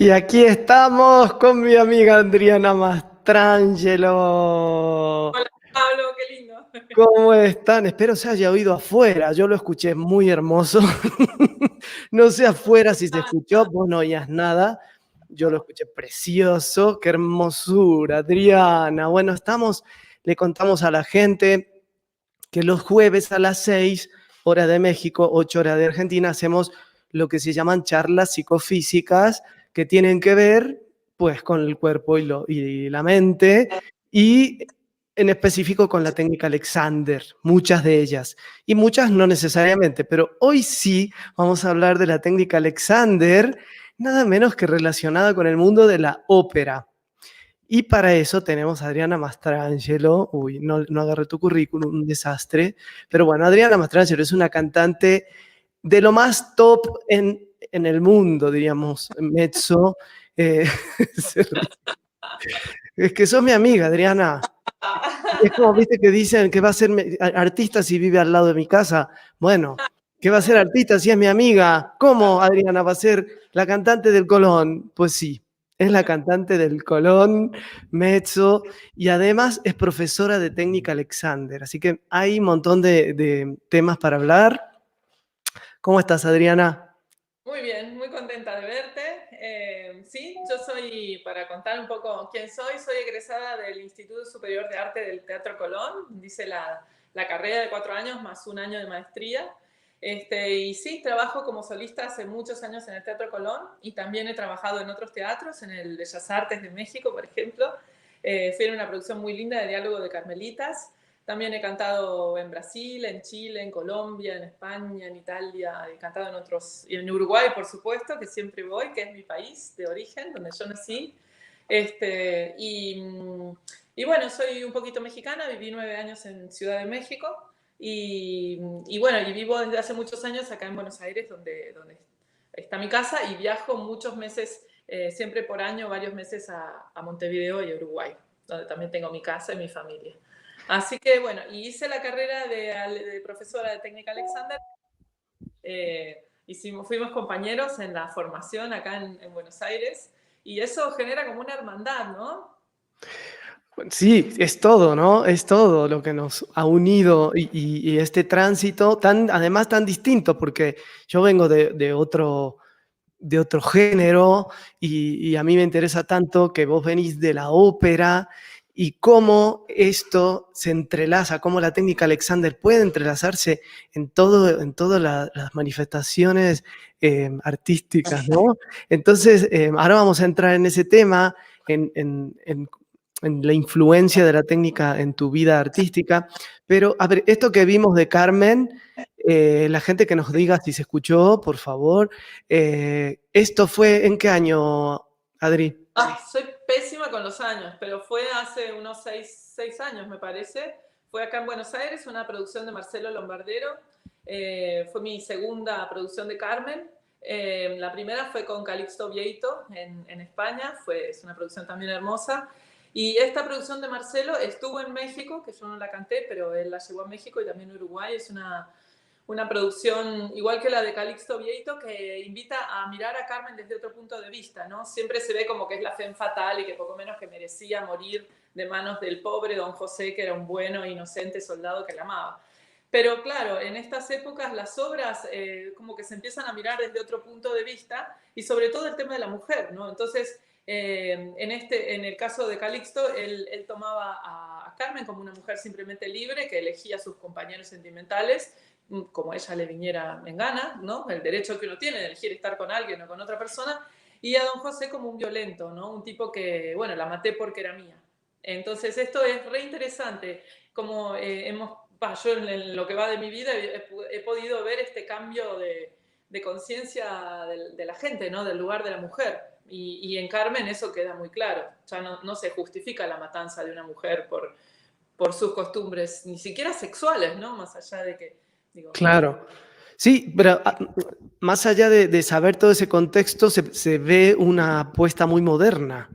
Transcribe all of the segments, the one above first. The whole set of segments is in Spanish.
Y aquí estamos con mi amiga Adriana Mastrangelo. Hola Pablo, qué lindo. ¿Cómo están? Espero se haya oído afuera. Yo lo escuché muy hermoso. No sé afuera si se escuchó, vos no oías nada. Yo lo escuché precioso. Qué hermosura, Adriana. Bueno, le contamos a la gente que los jueves a las 6 hora de México, 8 horas de Argentina, hacemos lo que se llaman charlas psicofísicas que tienen que ver pues con el cuerpo y la mente y en específico con la técnica Alexander, muchas de ellas y muchas no necesariamente, pero hoy sí vamos a hablar de la técnica Alexander, nada menos que relacionada con el mundo de la ópera. Y para eso tenemos a Adriana Mastrangelo. Uy, no agarré tu currículum, un desastre. Pero bueno, Adriana Mastrangelo es una cantante de lo más top en el mundo, diríamos, mezzo. Eh, es que sos mi amiga, Adriana. Es como, viste, que dicen que va a ser artista si vive al lado de mi casa. Bueno, ¿qué va a ser artista si es mi amiga? ¿Cómo Adriana va a ser la cantante del Colón? Pues sí, es la cantante del Colón, mezzo, y además es profesora de técnica Alexander. Así que hay un montón de temas para hablar. ¿Cómo estás, Adriana? Muy bien, muy contenta de verte. Sí, yo soy, para contar un poco quién soy egresada del Instituto Superior de Arte del Teatro Colón. Hice la carrera de 4 años más un año de maestría. Y sí, trabajo como solista hace muchos años en el Teatro Colón y también he trabajado en otros teatros, en el Bellas Artes de México, por ejemplo. Fui en una producción muy linda de Diálogo de Carmelitas. También he cantado en Brasil, en Chile, en Colombia, en España, en Italia, he cantado en otros, y en Uruguay, por supuesto, que siempre voy, que es mi país de origen, donde yo nací. Este, y, y bueno, soy un poquito mexicana, viví 9 años en Ciudad de México y bueno, y vivo desde hace muchos años acá en Buenos Aires, donde está mi casa, y viajo muchos meses, siempre por año, varios meses a Montevideo y a Uruguay, donde también tengo mi casa y mi familia. Así que bueno, y hice la carrera de profesora de técnica Alexander. Fuimos compañeros en la formación acá en Buenos Aires y eso genera como una hermandad, ¿no? Sí, es todo, ¿no? Es todo lo que nos ha unido y este tránsito además tan distinto, porque yo vengo de otro género y a mí me interesa tanto que vos venís de la ópera y cómo esto se entrelaza, cómo la técnica Alexander puede entrelazarse en todas las manifestaciones artísticas, ¿no? Entonces, ahora vamos a entrar en ese tema, en, en, en en la influencia de la técnica en tu vida artística, pero a ver, esto que vimos de Carmen, la gente que nos diga si se escuchó, por favor. ¿Esto fue en qué año, Adri? Soy pésima con los años, pero fue hace unos 6 años, me parece. Fue acá en Buenos Aires, una producción de Marcelo Lombardero. Fue mi segunda producción de Carmen. La primera fue con Calixto Vieito en España. Es una producción también hermosa. Y esta producción de Marcelo estuvo en México, que yo no la canté, pero él la llevó a México y también a Uruguay. Es una producción igual que la de Calixto Vieito, que invita a mirar a Carmen desde otro punto de vista, ¿no? Siempre se ve como que es la femme fatal y que poco menos que merecía morir de manos del pobre don José, que era un bueno e inocente soldado que la amaba. Pero claro, en estas épocas las obras como que se empiezan a mirar desde otro punto de vista y sobre todo el tema de la mujer, ¿no? Entonces, en el caso de Calixto, él tomaba a Carmen como una mujer simplemente libre que elegía a sus compañeros sentimentales como a ella le viniera en gana, ¿no? El derecho que uno tiene de elegir estar con alguien o con otra persona, y a don José como un violento, ¿no? Un tipo que, bueno, la maté porque era mía. Entonces esto es re interesante, como yo en lo que va de mi vida he podido ver este cambio de conciencia de la gente, ¿no? Del lugar de la mujer. Y en Carmen eso queda muy claro. Ya no se justifica la matanza de una mujer por sus costumbres, ni siquiera sexuales, ¿no? Más allá de que, digo, Claro. Sí, pero más allá de saber todo ese contexto, se ve una apuesta muy moderna.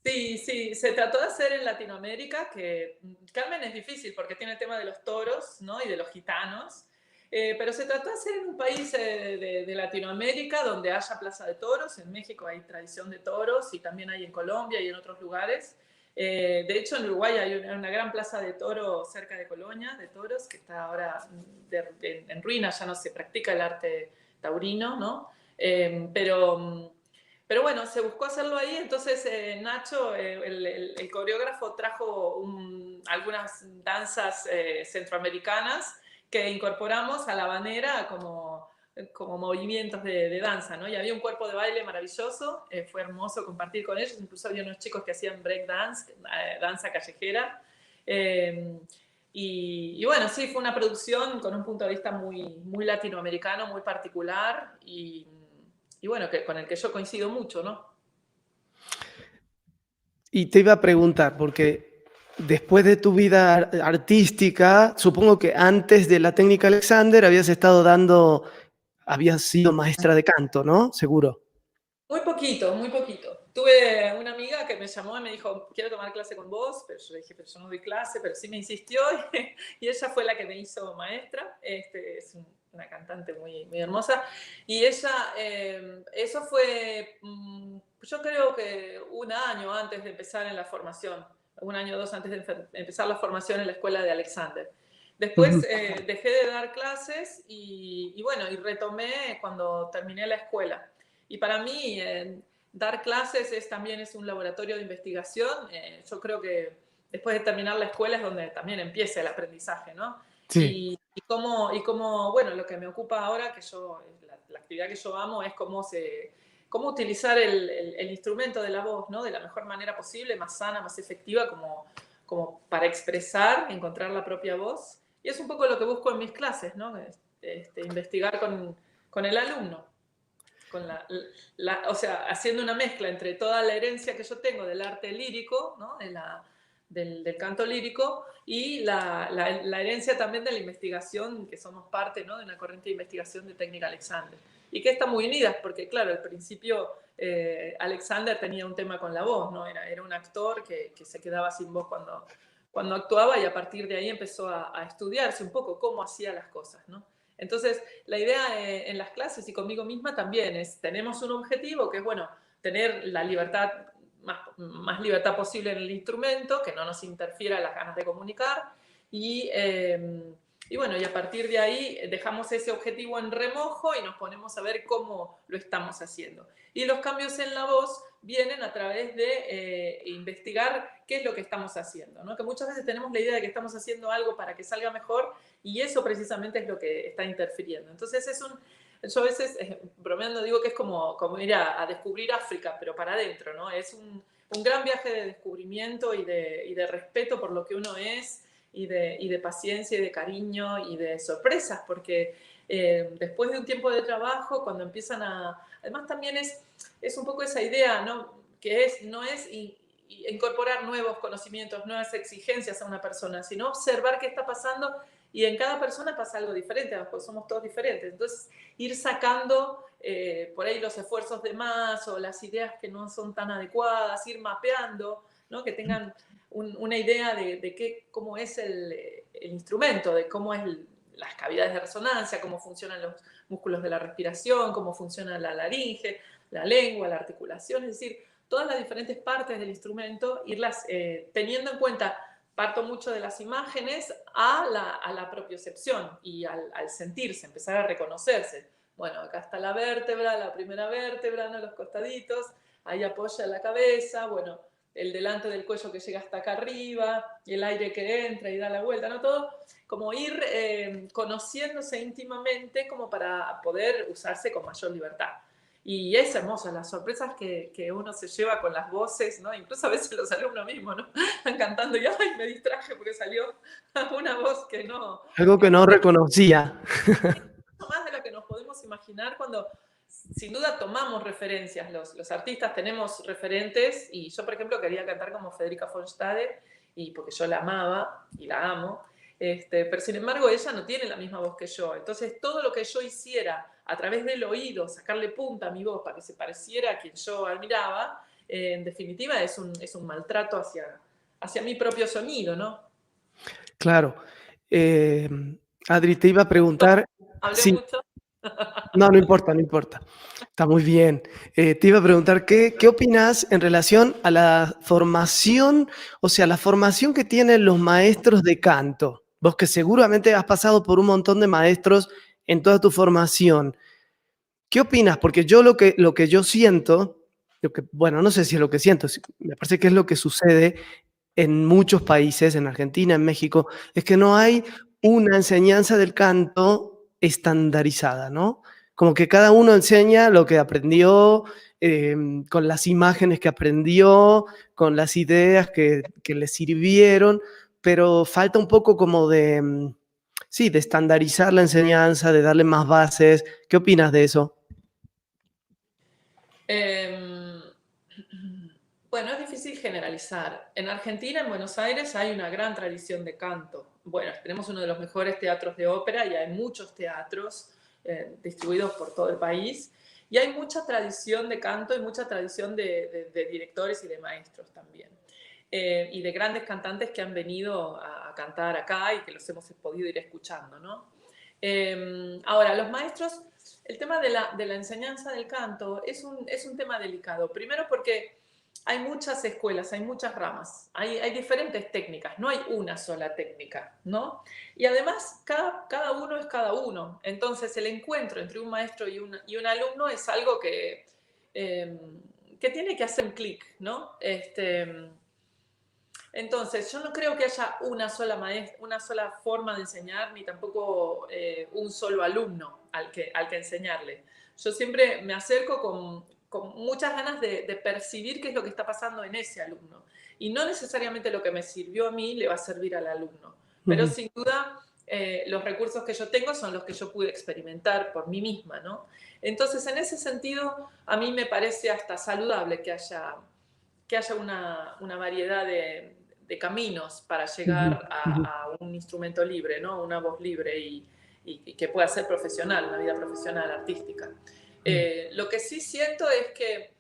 sí, sí, se trató de hacer en Latinoamérica, que Carmen es difícil porque tiene el tema de los toros, ¿no? Y de los gitanos. Pero se trató de hacer en un país de Latinoamérica donde haya plaza de toros. En México hay tradición de toros y también hay en Colombia y en otros lugares. De hecho, en Uruguay hay una gran plaza de toros cerca de Colonia, de toros, que está ahora en ruinas, ya no se practica el arte taurino, ¿no? Pero bueno, se buscó hacerlo ahí, entonces Nacho, el coreógrafo, trajo algunas danzas centroamericanas que incorporamos a la habanera como movimientos de danza, ¿no? Y había un cuerpo de baile maravilloso, fue hermoso compartir con ellos, incluso había unos chicos que hacían break dance, danza callejera. Y bueno, sí, fue una producción con un punto de vista muy latinoamericano, muy particular y bueno, con el que yo coincido mucho, ¿no? Y te iba a preguntar, porque después de tu vida artística, supongo que antes de la técnica Alexander habías sido maestra de canto, ¿no? Seguro. Muy poquito, muy poquito. Tuve una amiga que me llamó y me dijo, quiero tomar clase con vos, pero yo le dije, pero yo no doy clase, pero sí me insistió y ella fue la que me hizo maestra. Es una cantante muy hermosa. Y ella, eso fue, yo creo que un año antes de empezar en la formación, un año o dos antes de empezar la formación en la escuela de Alexander. Después dejé de dar clases y bueno, y retomé cuando terminé la escuela. Y para mí, dar clases también es un laboratorio de investigación. Yo creo que después de terminar la escuela es donde también empieza el aprendizaje, ¿no? Sí. Cómo, bueno, lo que me ocupa ahora, que la actividad que yo amo es cómo utilizar el instrumento de la voz, ¿no? De la mejor manera posible, más sana, más efectiva, como para expresar, encontrar la propia voz. Y es un poco lo que busco en mis clases, ¿no? Investigar con el alumno. O sea, haciendo una mezcla entre toda la herencia que yo tengo del arte lírico, ¿no? Del canto lírico, y la herencia también de la investigación, que somos parte, ¿no? De una corriente de investigación de técnica Alexander. Y que están muy unidas, porque claro, al principio Alexander tenía un tema con la voz, ¿no? Era un actor que se quedaba sin voz cuando actuaba, y a partir de ahí empezó a estudiarse un poco cómo hacía las cosas, ¿no? Entonces, la idea en las clases y conmigo misma también es, tenemos un objetivo que es, bueno, tener la libertad, más libertad posible en el instrumento, que no nos interfiera las ganas de comunicar, y bueno, y a partir de ahí dejamos ese objetivo en remojo y nos ponemos a ver cómo lo estamos haciendo. Y los cambios en la voz vienen a través de investigar qué es lo que estamos haciendo, ¿no? Que muchas veces tenemos la idea de que estamos haciendo algo para que salga mejor, y eso precisamente es lo que está interfiriendo. Entonces yo a veces, bromeando, digo que es como ir a descubrir África, pero para adentro, ¿no? Es un gran viaje de descubrimiento y de respeto por lo que uno es, y de paciencia y de cariño y de sorpresas, porque después de un tiempo de trabajo, cuando empiezan Además también es un poco esa idea, ¿no? Que no es incorporar nuevos conocimientos, nuevas exigencias a una persona, sino observar qué está pasando, y en cada persona pasa algo diferente, porque somos todos diferentes. Entonces, ir sacando por ahí los esfuerzos de más o las ideas que no son tan adecuadas, ir mapeando, ¿no? Que tengan una idea de cómo es el instrumento, de cómo es las cavidades de resonancia, cómo funcionan los músculos de la respiración, cómo funciona la laringe, la lengua, la articulación, es decir, todas las diferentes partes del instrumento, irlas teniendo en cuenta. Parto mucho de las imágenes a la propiocepción y al sentirse, empezar a reconocerse. Bueno, acá está la vértebra, la primera vértebra, ¿no? Los costaditos, ahí apoya la cabeza, bueno, el delante del cuello que llega hasta acá arriba, y el aire que entra y da la vuelta, ¿no? Todo como ir conociéndose íntimamente como para poder usarse con mayor libertad. Y es hermoso, las sorpresas que uno se lleva con las voces, ¿no? Incluso a veces los alumnos mismos, ¿no? Están cantando y ¡ay! Me distraje porque salió una voz que no... Algo que no reconocía. Más de lo que nos podemos imaginar cuando, sin duda, tomamos referencias. Los artistas tenemos referentes, y yo, por ejemplo, quería cantar como Federica von Stade, y porque yo la amaba y la amo, pero sin embargo ella no tiene la misma voz que yo. Entonces todo lo que yo hiciera a través del oído, sacarle punta a mi voz para que se pareciera a quien yo admiraba, en definitiva es un maltrato hacia mi propio sonido, ¿no? Claro. Adri, te iba a preguntar, ¿Hablé Sí, mucho? no, no importa, no importa. Está muy bien. Te iba a preguntar, ¿qué opinas en relación a la formación, o sea, la formación que tienen los maestros de canto? Vos que seguramente has pasado por un montón de maestros en toda tu formación. ¿Qué opinas? Porque yo lo que yo siento, bueno, no sé si es lo que siento, me parece que es lo que sucede en muchos países, en Argentina, en México, es que no hay una enseñanza del canto estandarizada, ¿no? Como que cada uno enseña lo que aprendió, con las imágenes que aprendió, con las ideas que le sirvieron, pero falta un poco como de, sí, de estandarizar la enseñanza, de darle más bases. ¿Qué opinas de eso? Em, bueno, es difícil generalizar. En Argentina, en Buenos Aires, hay una gran tradición de canto. Bueno, tenemos uno de los mejores teatros de ópera y hay muchos teatros distribuidos por todo el país. Y hay mucha tradición de canto y mucha tradición de directores y de maestros también. Y de grandes cantantes que han venido a cantar acá y que los hemos podido ir escuchando, ¿no? Ahora, los maestros, el tema de la enseñanza del canto es un tema delicado. Primero porque hay muchas escuelas, hay muchas ramas, hay diferentes técnicas, no hay una sola técnica, ¿no? Y además, cada uno es cada uno. Entonces, el encuentro entre un maestro y un alumno es algo eh, que tiene que hacer un clic, ¿no? Entonces, yo no creo que haya una sola forma de enseñar, ni tampoco un solo alumno al que enseñarle. Yo siempre me acerco con muchas ganas de percibir qué es lo que está pasando en ese alumno. Y no necesariamente lo que me sirvió a mí le va a servir al alumno. Pero Ujú, sin duda, los recursos que yo tengo son los que yo pude experimentar por mí misma, ¿no? Entonces, en ese sentido, a mí me parece hasta saludable que haya una variedad de caminos para ujú, llegar ujú, a un instrumento libre, ¿no? Una voz libre y que pueda ser profesional, una vida profesional, artística. ujú. Lo que sí siento es que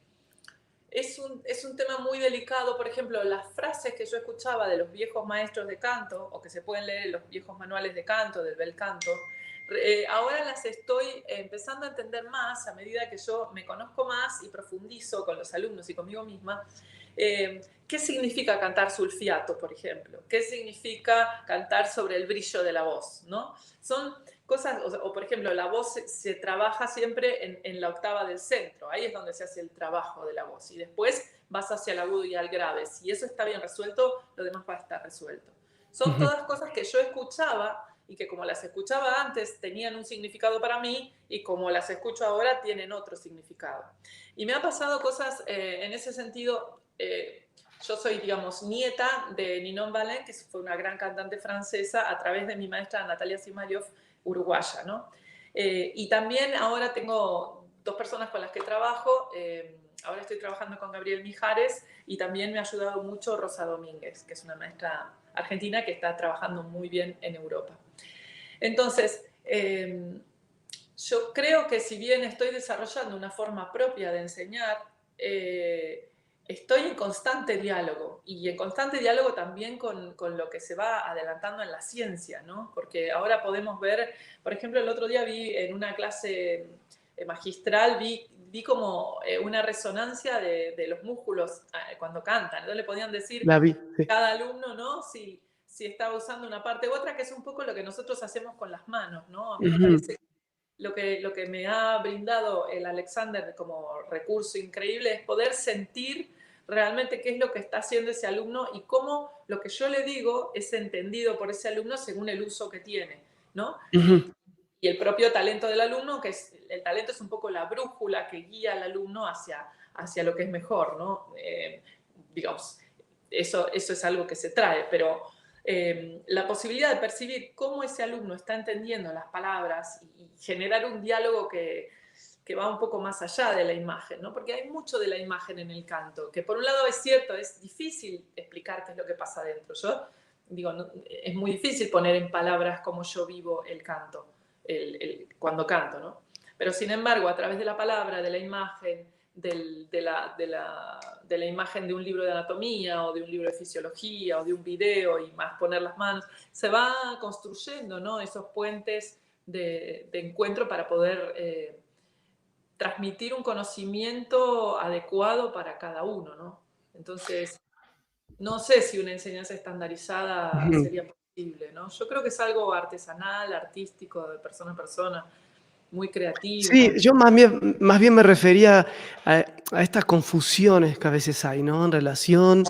es un tema muy delicado. Por ejemplo, las frases que yo escuchaba de los viejos maestros de canto, o que se pueden leer en los viejos manuales de canto, del bel canto, ahora las estoy empezando a entender más a medida que yo me conozco más y profundizo con los alumnos y conmigo misma. ¿Qué significa cantar sulfiato, por ejemplo? ¿Qué significa cantar sobre el brillo de la voz? ¿No? Son cosas, o por ejemplo, la voz se trabaja siempre en la octava del centro, ahí es donde se hace el trabajo de la voz, y después vas hacia el agudo y al grave. Si eso está bien resuelto, lo demás va a estar resuelto. Son Ujú, todas cosas que yo escuchaba y que como las escuchaba antes tenían un significado para mí y como las escucho ahora tienen otro significado. Y me ha pasado cosas en ese sentido. Yo soy, digamos, nieta de Ninon Valen, que fue una gran cantante francesa, a través de mi maestra Natalia Simariov, uruguaya, ¿no? Y también ahora tengo dos personas con las que trabajo. Ahora estoy trabajando con Gabriel Mijares y también me ha ayudado mucho Rosa Domínguez, que es una maestra argentina que está trabajando muy bien en Europa. Entonces, yo creo que si bien estoy desarrollando una forma propia de enseñar, estoy en constante diálogo y en constante diálogo también con lo que se va adelantando en la ciencia, ¿no? Porque ahora podemos ver, por ejemplo, el otro día vi en una clase magistral, vi como una resonancia de los músculos cuando cantan. Entonces le podían decir la vi, sí. cada alumno, ¿no? Si estaba usando una parte u otra, que es un poco lo que nosotros hacemos con las manos, ¿no? A mí me Ujú, parece lo que me ha brindado el Alexander como recurso increíble es poder sentir realmente qué es lo que está haciendo ese alumno y cómo lo que yo le digo es entendido por ese alumno según el uso que tiene, ¿no? ujú, Y el propio talento del alumno, que es, el talento es un poco la brújula que guía al alumno hacia lo que es mejor, ¿no? Digamos, eso es algo que se trae, pero la posibilidad de percibir cómo ese alumno está entendiendo las palabras y generar un diálogo que va un poco más allá de la imagen, ¿no? Porque hay mucho de la imagen en el canto, que por un lado es cierto, es difícil explicar qué es lo que pasa dentro. Yo digo, no, es muy difícil poner en palabras cómo yo vivo el canto, cuando canto, ¿no? Pero sin embargo, a través de la palabra, de la imagen, de la imagen de un libro de anatomía o de un libro de fisiología o de un video y más poner las manos, se va construyendo, ¿no? Esos puentes de encuentro para poder transmitir un conocimiento adecuado para cada uno, ¿no? Entonces, no sé si una enseñanza estandarizada Ujú. sería posible, ¿no? Yo creo que es algo artesanal, artístico, de persona a persona, muy Sí, creativo. yo más bien me refería a estas confusiones que a veces hay, ¿no? En relación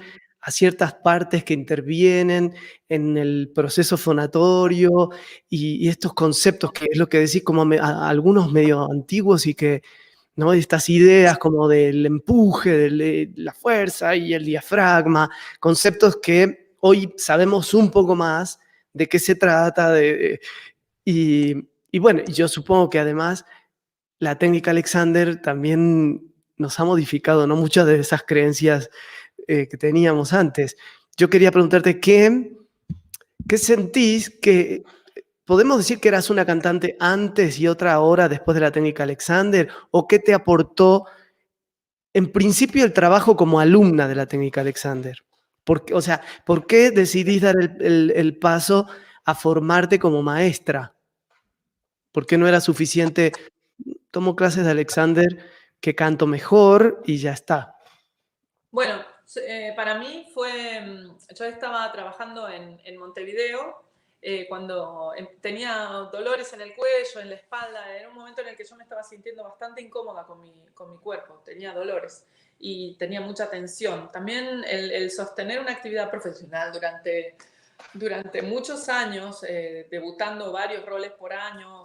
a ciertas partes que intervienen en el proceso fonatorio y estos conceptos, que es lo que decís, como algunos medio antiguos y que, ¿no? Estas ideas como del empuje, de la fuerza y el diafragma, conceptos que hoy sabemos un poco más de qué se trata, y bueno, yo supongo que además la técnica Alexander también nos ha modificado, ¿no? Muchas de esas creencias que teníamos antes. Yo quería preguntarte, ¿qué sentís que podemos decir que eras una cantante antes y otra ahora después de la técnica Alexander? ¿O qué te aportó en principio el trabajo como alumna de la técnica Alexander? O sea, ¿por qué decidís dar el paso a formarte como maestra? ¿Por qué no era suficiente? Tomo clases de Alexander, que canto mejor y ya está. Bueno, para mí fue, yo estaba trabajando en Montevideo cuando tenía dolores en el cuello, en la espalda, era un momento en el que yo me estaba sintiendo bastante incómoda con mi cuerpo, tenía dolores y tenía mucha tensión. También el sostener una actividad profesional durante muchos años, debutando varios roles por año,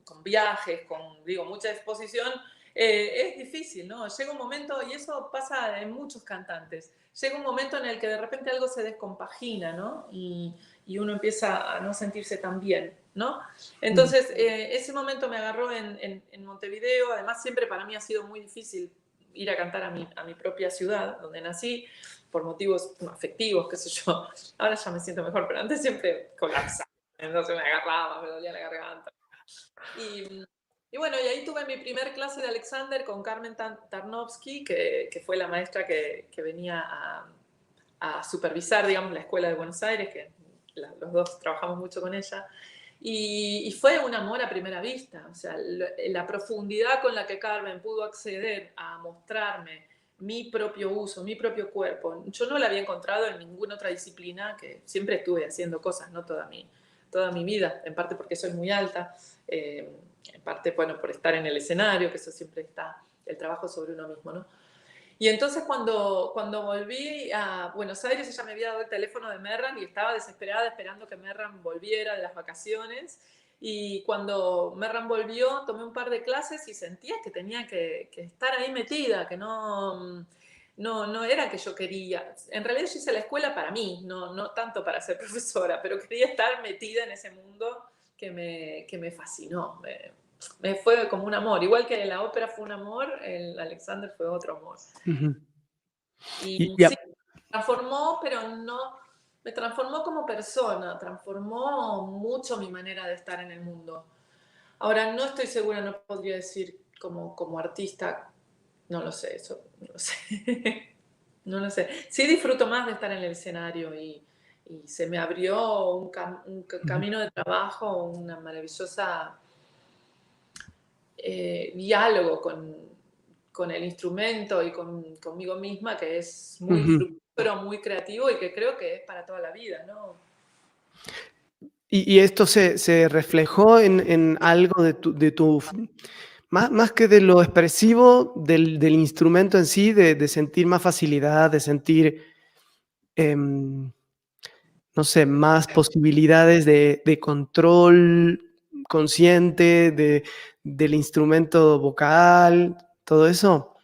con viajes, con, digo, mucha exposición, es difícil, ¿no? Llega un momento, y eso pasa en muchos cantantes, llega un momento en el que de repente algo se descompagina, ¿no? Y uno empieza a no sentirse tan bien, ¿no? Mm. Entonces, ese momento me agarró en Montevideo, además siempre para mí ha sido muy difícil ir a cantar a mi propia ciudad, donde nací, por motivos afectivos, qué sé yo. Ahora ya me siento mejor, pero antes siempre colapsaba, entonces me agarraba, me dolía la garganta. Y, y bueno, y ahí tuve mi primer clase de Alexander con Carmen Tarnowski, que fue la maestra que venía a supervisar, digamos, la escuela de Buenos Aires, que los dos trabajamos mucho con ella. Y fue un amor a primera vista, o sea, la profundidad con la que Carmen pudo acceder a mostrarme mi propio uso, mi propio cuerpo. Yo no la había encontrado en ninguna otra disciplina, que siempre estuve haciendo cosas, ¿no? Toda mi vida, en parte porque soy muy alta, en parte, bueno, por estar en el escenario, que eso siempre está, el trabajo sobre uno mismo, ¿no? Y entonces cuando volví a Buenos Aires, ella me había dado el teléfono de Merran y estaba desesperada esperando que Merran volviera de las vacaciones. Y cuando Merran volvió, tomé un par de clases y sentía que tenía que estar ahí metida, que no era que yo quería. En realidad yo hice la escuela para mí, no tanto para ser profesora, pero quería estar metida en ese mundo que me fascinó. Me fue como un amor. Igual que la ópera fue un amor, el Alexander fue otro amor. Ujú. Y Y, sí, me transformó, pero no, me transformó como persona, transformó mucho mi manera de estar en el mundo. Ahora, no estoy segura, no podría decir como artista, no lo sé, eso, no lo sé. No lo sé. Sí disfruto más de estar en el escenario y se me abrió un ujú. camino de trabajo, una maravillosa diálogo con el instrumento y conmigo misma, que es muy Ujú. fructífero, muy creativo y que creo que es para toda la vida, ¿no? Y esto se reflejó en algo más que de lo expresivo del instrumento en sí, de sentir más facilidad, de sentir, em, no sé, más posibilidades de control consciente del instrumento vocal, todo eso.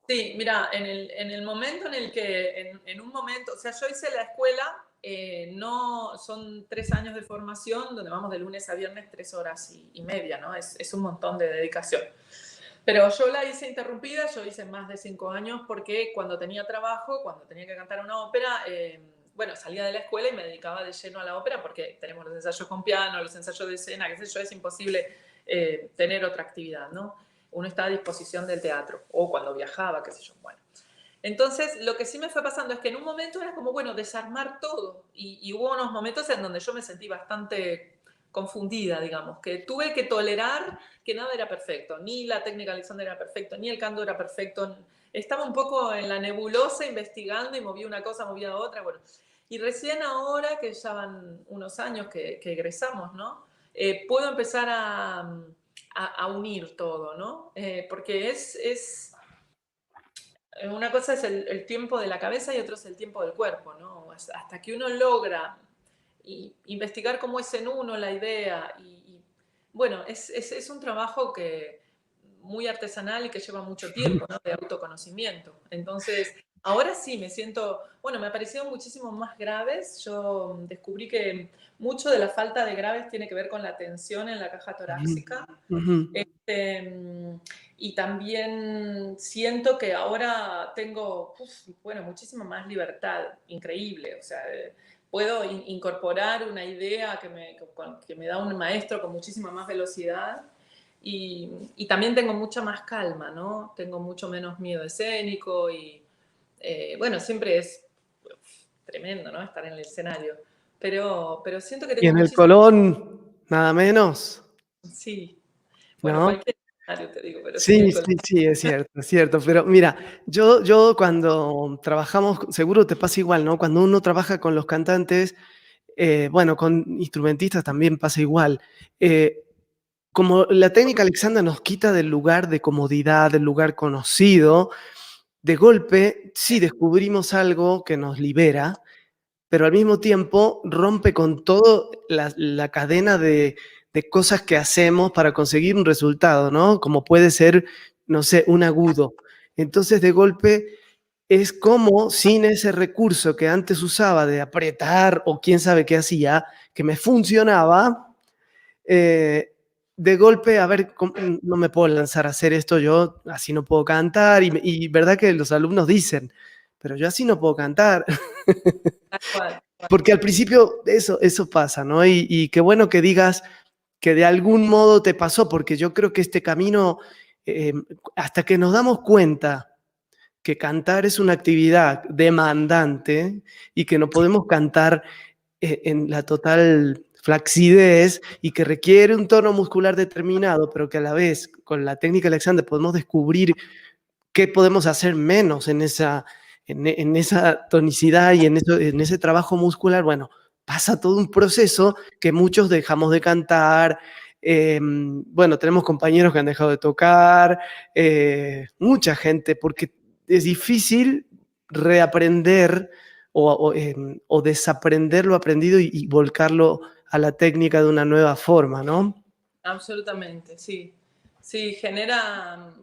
Sí, mira, en el momento en el que, en un momento, o sea, yo hice la escuela, no, son 3 años de formación donde vamos de lunes a viernes 3 horas y media, ¿no? Es un montón de dedicación. Pero yo la hice interrumpida, yo hice más de 5 años porque cuando tenía trabajo, cuando tenía que cantar una ópera, bueno, salía de la escuela y me dedicaba de lleno a la ópera porque tenemos los ensayos con piano, los ensayos de escena, qué sé yo, es imposible tener otra actividad, ¿no? Uno está a disposición del teatro o cuando viajaba, qué sé yo, bueno. Entonces, lo que sí me fue pasando es que en un momento era como, bueno, desarmar todo y hubo unos momentos en donde yo me sentí bastante confundida, digamos, que tuve que tolerar que nada era perfecto, ni la técnica Alexander era perfecta, ni el canto era perfecto. Estaba un poco en la nebulosa investigando y movía una cosa, movía otra, bueno. Y recién ahora, que ya van unos años que egresamos, ¿no? Puedo empezar a unir todo, ¿no? Porque una cosa es el tiempo de la cabeza y otro es el tiempo del cuerpo, ¿no? Hasta que uno logra investigar cómo es en uno la idea bueno, es un trabajo muy artesanal y que lleva mucho tiempo, ¿no? De autoconocimiento. Entonces, ahora sí me siento, bueno, me aparecieron muchísimos más graves. Yo descubrí que mucho de la falta de graves tiene que ver con la tensión en la caja torácica. Y también siento que ahora tengo, bueno, muchísima más libertad, increíble. O sea, puedo incorporar una idea que me da un maestro con muchísima más velocidad y también tengo mucha más calma, ¿no? Tengo mucho menos miedo escénico y, bueno, siempre es tremendo, ¿no? Estar en el escenario. Pero siento que Y tengo en el muchísimo... Colón, nada menos, Sí, bueno, ¿no? cualquier escenario te digo, pero sí en Sí, el sí, colegio. sí, es cierto. Pero mira, yo cuando trabajamos, seguro te pasa igual, ¿no? Cuando uno trabaja con los cantantes, bueno, con instrumentistas también pasa igual. Como la técnica Alexandra nos quita del lugar de comodidad, del lugar conocido, de golpe sí descubrimos algo que nos libera, pero al mismo tiempo rompe con toda la cadena de cosas que hacemos para conseguir un resultado, ¿no? Como puede ser, no sé, un agudo. Entonces, de golpe, es como sin ese recurso que antes usaba de apretar o quién sabe qué hacía, que me funcionaba, de golpe, a ver, no me puedo lanzar a hacer esto, yo así no puedo cantar, y verdad que los alumnos dicen, pero yo así no puedo cantar. Tal cual. Porque al principio eso pasa, ¿no? Y qué bueno que digas que de algún modo te pasó, porque yo creo que este camino, eh, hasta que nos damos cuenta que cantar es una actividad demandante y que no podemos cantar en la total flacidez y que requiere un tono muscular determinado, pero que a la vez con la técnica Alexander podemos descubrir qué podemos hacer menos en esa tonicidad y en ese trabajo muscular. Bueno, pasa todo un proceso que muchos dejamos de cantar. Bueno, tenemos compañeros que han dejado de tocar, mucha gente, porque es difícil reaprender o desaprender lo aprendido y volcarlo a la técnica de una nueva forma, ¿no? Absolutamente, sí. Sí, genera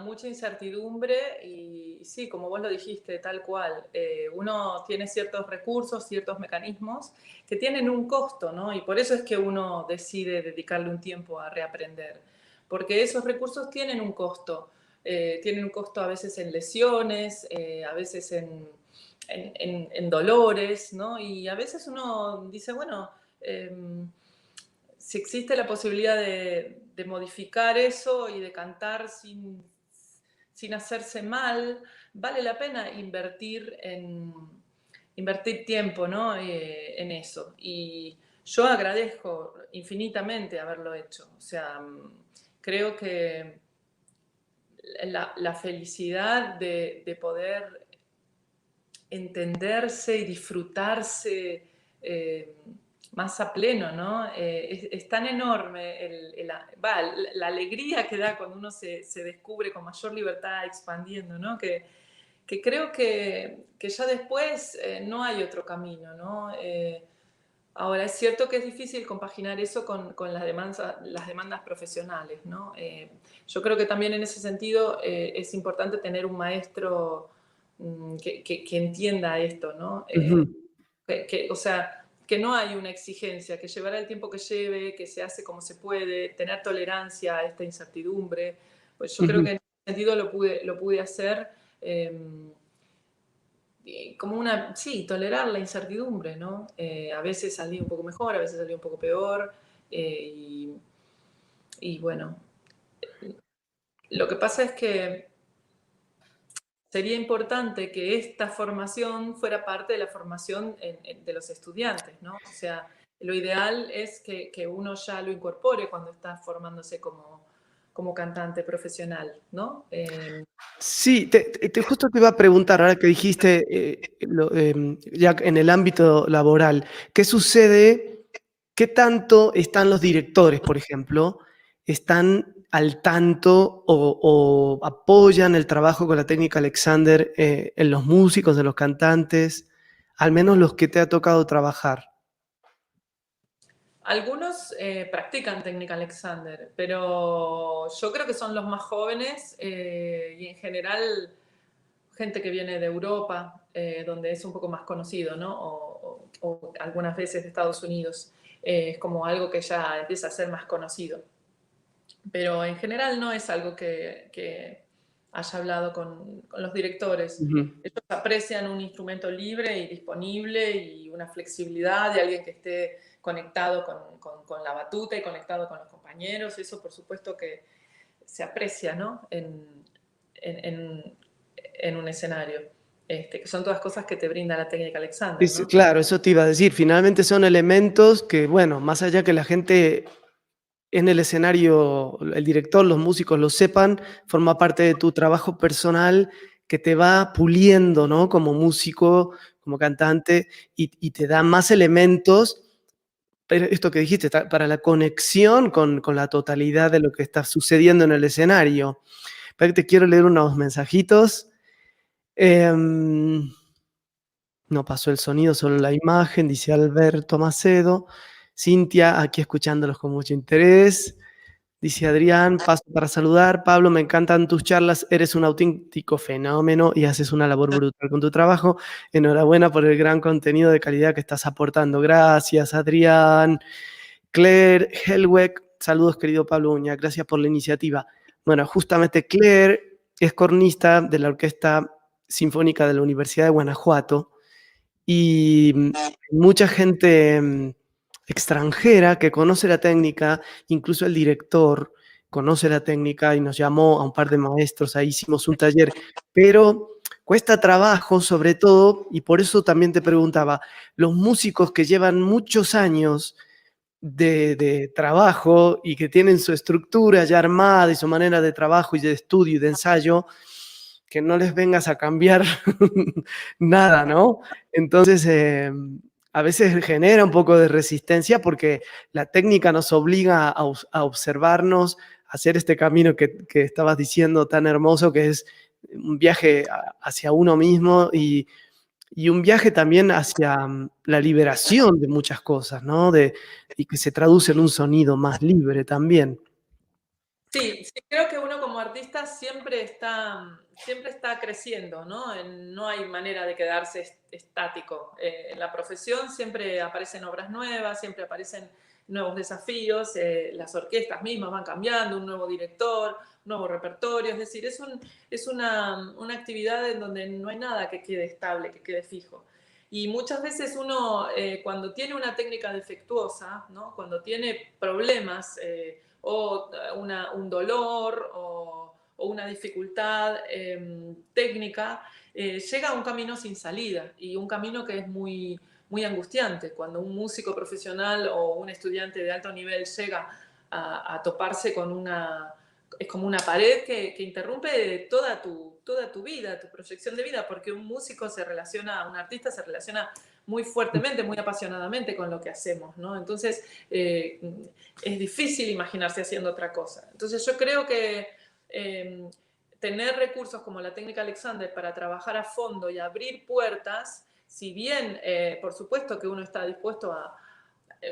mucha incertidumbre y sí, como vos lo dijiste, tal cual. Uno tiene ciertos recursos, ciertos mecanismos que tienen un costo, ¿no? Y por eso es que uno decide dedicarle un tiempo a reaprender, porque esos recursos tienen un costo. Tienen un costo a veces en lesiones, a veces en dolores, ¿no? Y a veces uno dice, bueno, si existe la posibilidad de modificar eso y de cantar sin hacerse mal, vale la pena invertir tiempo, ¿no? En eso. Y yo agradezco infinitamente haberlo hecho. O sea, creo que la felicidad de poder entenderse y disfrutarse más a pleno, ¿no? Es tan enorme la alegría que da cuando uno se descubre con mayor libertad expandiendo, ¿no? Que creo que ya después no hay otro camino, ¿no? Ahora, es cierto que es difícil compaginar eso con las demandas profesionales, ¿no? Yo creo que también en ese sentido es importante tener un maestro que entienda esto, ¿no? O sea, que no hay una exigencia, que llevará el tiempo que lleve, que se hace como se puede, tener tolerancia a esta incertidumbre. Pues yo creo que en ese sentido lo pude hacer. Sí, tolerar la incertidumbre, ¿no? A veces salí un poco mejor, a veces salí un poco peor. eh, y, y bueno, lo que pasa es que sería importante que esta formación fuera parte de la formación de los estudiantes, ¿no? O sea, Lo ideal es que uno ya lo incorpore cuando está formándose como cantante profesional, ¿no? Sí, justo te iba a preguntar, ahora que dijiste ya en el ámbito laboral, ¿qué sucede? ¿Qué tanto están los directores, por ejemplo, están al tanto o apoyan el trabajo con la técnica Alexander en los músicos, en los cantantes, al menos los que te ha tocado trabajar? Algunos practican técnica Alexander, pero yo creo que son los más jóvenes y en general gente que viene de Europa, donde es un poco más conocido, ¿no? O algunas veces de Estados Unidos. Es como algo que ya empieza a ser más conocido. Pero en general no es algo que haya hablado con los directores. Ujú. Ellos aprecian un instrumento libre y disponible y una flexibilidad de alguien que esté conectado con la batuta y conectado con los compañeros. Eso por supuesto que se aprecia, ¿no? En un escenario. Que son todas cosas que te brinda la técnica Alexander, ¿no? Claro, eso te iba a decir. Finalmente son elementos que, bueno, más allá que la gente en el escenario, el director, los músicos lo sepan, forma parte de tu trabajo personal que te va puliendo, ¿no? Como músico, como cantante, y te da más elementos, pero esto que dijiste, para la conexión con la totalidad de lo que está sucediendo en el escenario. Pero te quiero leer unos mensajitos. No pasó el sonido, solo la imagen, dice Alberto Macedo. Cintia, aquí escuchándolos con mucho interés. Dice Adrián, paso para saludar. Pablo, me encantan tus charlas, eres un auténtico fenómeno y haces una labor brutal con tu trabajo. Enhorabuena por el gran contenido de calidad que estás aportando. Gracias, Adrián. Claire Helweck, saludos, querido Pablo Uña, gracias por la iniciativa. Bueno, justamente Claire es cornista de la Orquesta Sinfónica de la Universidad de Guanajuato y mucha gente extranjera que conoce la técnica, incluso el director conoce la técnica y nos llamó a un par de maestros, ahí hicimos un taller, pero cuesta trabajo sobre todo, y por eso también te preguntaba, los músicos que llevan muchos años de trabajo y que tienen su estructura ya armada y su manera de trabajo y de estudio y de ensayo, que no les vengas a cambiar nada, ¿no? Entonces, a veces genera un poco de resistencia porque la técnica nos obliga a observarnos, a hacer este camino que estabas diciendo tan hermoso, que es un viaje hacia uno mismo y un viaje también hacia la liberación de muchas cosas, ¿no? Y que se traduce en un sonido más libre también. Sí, sí, creo que uno como artista siempre está creciendo, ¿no? No hay manera de quedarse estático. En la profesión siempre aparecen obras nuevas, siempre aparecen nuevos desafíos, las orquestas mismas van cambiando, un nuevo director, un nuevo repertorio, es decir, es una actividad en donde no hay nada que quede estable, que quede fijo. Y muchas veces uno, cuando tiene una técnica defectuosa, ¿no? Cuando tiene problemas, o un dolor o una dificultad técnica, llega a un camino sin salida y un camino que es muy angustiante. Cuando un músico profesional o un estudiante de alto nivel llega a toparse con es como una pared que interrumpe toda tu vida, tu proyección de vida, porque un músico un artista se relaciona muy fuertemente, muy apasionadamente con lo que hacemos, ¿no? Entonces, es difícil imaginarse haciendo otra cosa. Entonces, yo creo que tener recursos como la técnica Alexander para trabajar a fondo y abrir puertas, si bien, por supuesto que uno está dispuesto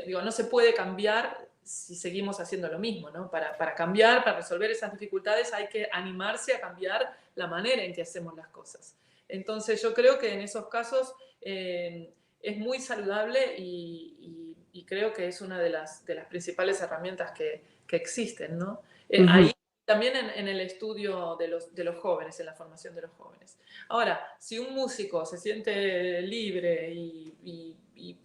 no se puede cambiar si seguimos haciendo lo mismo, ¿no? Para cambiar, para resolver esas dificultades, hay que animarse a cambiar la manera en que hacemos las cosas. Entonces, yo creo que en esos casos es muy saludable y creo que es una de las principales herramientas que existen, ¿no? Ahí también en el estudio de los jóvenes, en la formación de los jóvenes. Ahora, si un músico se siente libre y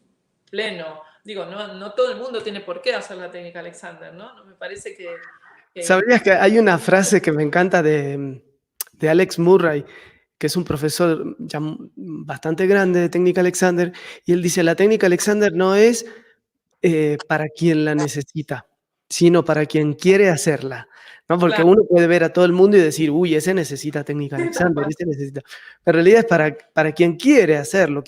pleno, digo, no todo el mundo tiene por qué hacer la técnica Alexander, ¿no? No me parece que ¿Sabías que hay una frase que me encanta de Alex Murray, que es un profesor ya bastante grande de técnica Alexander, y él dice, la técnica Alexander no es para quien la necesita, sino para quien quiere hacerla, ¿no? Porque Claro, uno puede ver a todo el mundo y decir, uy, ese necesita técnica tal Alexander, cual. ese necesita. En realidad es para quien quiere hacerlo,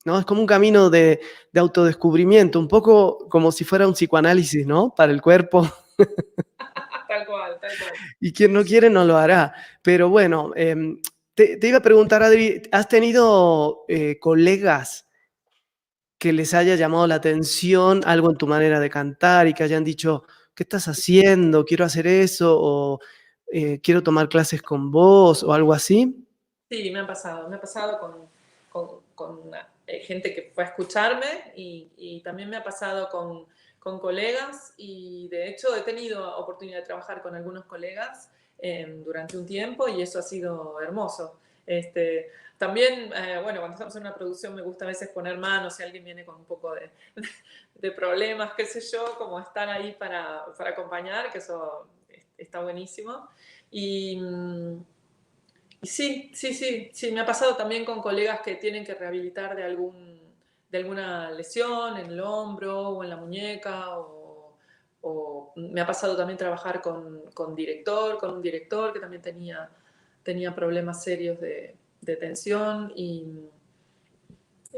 ¿no? Es como un camino de autodescubrimiento, un poco como si fuera un psicoanálisis, ¿no? Para el cuerpo. Tal cual, tal cual. Y quien no quiere no lo hará. Pero bueno, te iba a preguntar, Adri, ¿has tenido colegas que les haya llamado la atención algo en tu manera de cantar y que hayan dicho, ¿qué estás haciendo? Quiero hacer eso, o quiero tomar clases con vos, o algo así? Sí, me ha pasado con gente que fue a escucharme y también me ha pasado con colegas y de hecho he tenido oportunidad de trabajar con algunos colegas durante un tiempo y eso ha sido hermoso. También, bueno, cuando estamos en una producción me gusta a veces poner manos si alguien viene con un poco de problemas, qué sé yo, como estar ahí para acompañar, que eso está buenísimo. Y, y sí, sí, sí, sí, me ha pasado también con colegas que tienen que rehabilitar de alguna lesión en el hombro o en la muñeca o me ha pasado también trabajar con un director que también tenía problemas serios de tensión y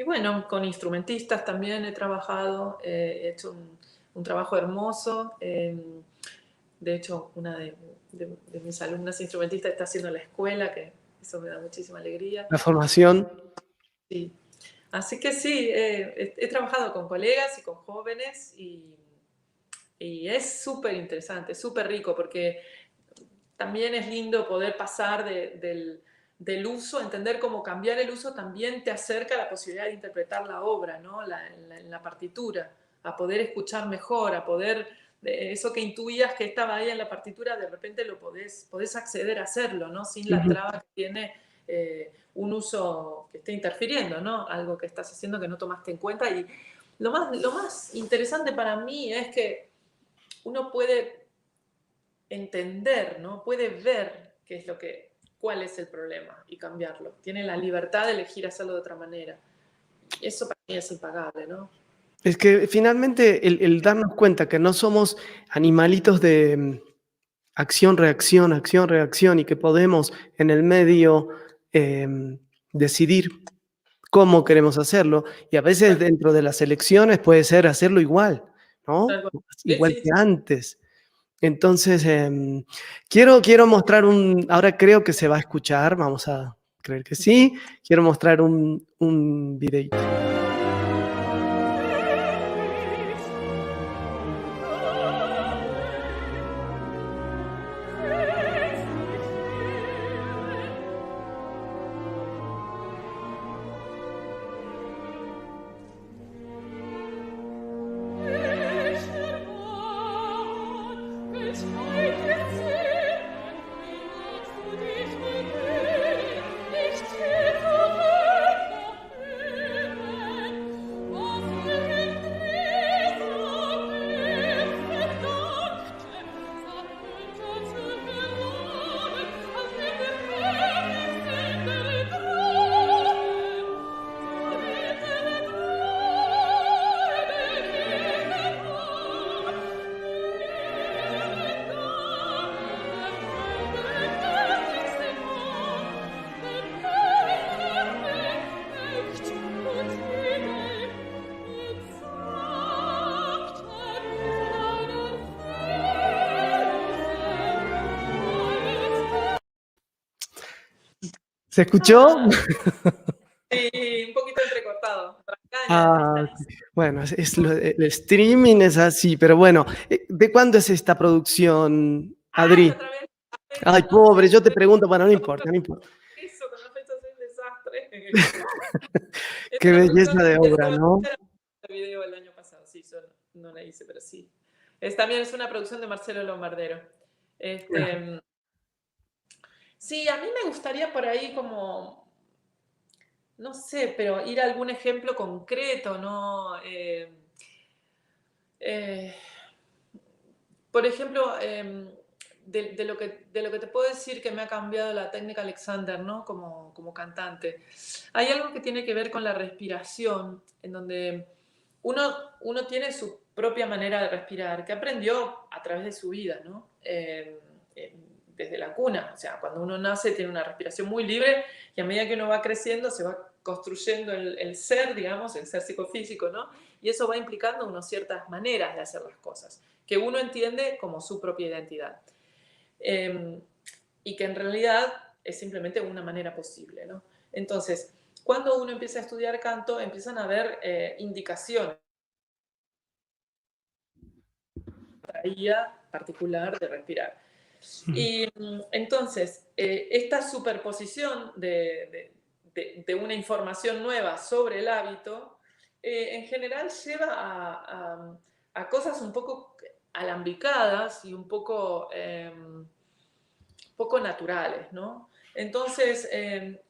bueno, con instrumentistas también he trabajado, he hecho un trabajo hermoso. De hecho, una de mis alumnas instrumentistas está haciendo la escuela, que eso me da muchísima alegría. La formación. Sí. Así que sí, he trabajado con colegas y con jóvenes y es súper interesante, súper rico, porque también es lindo poder pasar del uso, entender cómo cambiar el uso también te acerca a la posibilidad de interpretar la obra, ¿no? En la partitura, a poder escuchar mejor, a poder, eso que intuías que estaba ahí en la partitura, de repente lo podés acceder a hacerlo, ¿no? Sin la Ujú. traba que tiene un uso que esté interfiriendo, ¿no? Algo que estás haciendo que no tomaste en cuenta. Y lo más interesante para mí es que uno puede entender, ¿no? Puede ver cuál es el problema y cambiarlo. Tiene la libertad de elegir hacerlo de otra manera. Y eso para mí es impagable, ¿no? Es que finalmente el darnos cuenta que no somos animalitos de acción, reacción, acción, reacción, y que podemos en el medio decidir cómo queremos hacerlo. Y a veces Tal, dentro de las elecciones puede ser hacerlo igual, tal ¿no? cual. Sí, Igual sí, que sí. antes. Entonces, quiero mostrar ahora creo que se va a escuchar, vamos a creer que sí. Quiero mostrar un videito. ¿Se escuchó? Ah, sí, un poquito entrecortado. Ah, bueno, el streaming es así, pero bueno, ¿de cuándo es esta producción, Ay, Adri? otra vez la fecha, Ay, no pobre, sé. yo te pregunto, bueno, no importa, no importa. Eso, con la fecha es un desastre. Es Qué una producción belleza de que obra, ¿no? el video el año pasado, sí, yo no la hice, pero sí. También es una producción de Marcelo Lombardero. Este, sí, a mí me gustaría por ahí como, no sé, pero ir a algún ejemplo concreto, ¿no? Eh, por ejemplo, de lo que te puedo decir que me ha cambiado la técnica Alexander, ¿no? Como cantante. Hay algo que tiene que ver con la respiración, en donde uno tiene su propia manera de respirar, que aprendió a través de su vida, ¿no? Desde la cuna. O sea, cuando uno nace tiene una respiración muy libre y a medida que uno va creciendo se va construyendo el ser, digamos, el ser psicofísico, ¿no? Y eso va implicando unas ciertas maneras de hacer las cosas, que uno entiende como su propia identidad. Y que en realidad es simplemente una manera posible, ¿no? Entonces, cuando uno empieza a estudiar canto, empiezan a haber indicaciones particular de respirar. Y entonces, esta superposición de una información nueva sobre el hábito, en general lleva a cosas un poco alambicadas y un poco naturales, ¿no? Entonces,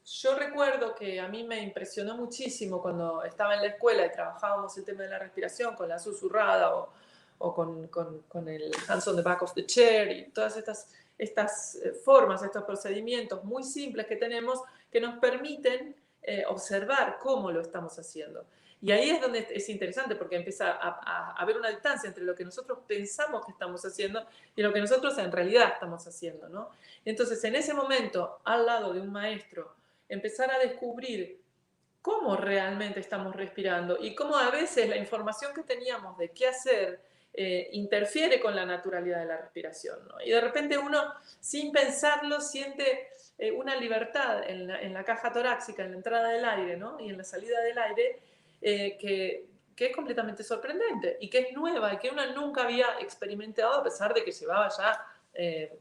yo recuerdo que a mí me impresionó muchísimo cuando estaba en la escuela y trabajábamos el tema de la respiración con la susurrada o con el hands on the back of the chair y todas estas formas, estos procedimientos muy simples que tenemos que nos permiten observar cómo lo estamos haciendo. Y ahí es donde es interesante porque empieza a haber una distancia entre lo que nosotros pensamos que estamos haciendo y lo que nosotros en realidad estamos haciendo, ¿no? Entonces, en ese momento, al lado de un maestro, empezar a descubrir cómo realmente estamos respirando y cómo a veces la información que teníamos de qué hacer interfiere con la naturalidad de la respiración, ¿no? Y de repente uno, sin pensarlo, siente una libertad en la caja torácica, en la entrada del aire, ¿no? Y en la salida del aire, que es completamente sorprendente y que es nueva y que uno nunca había experimentado a pesar de que llevaba ya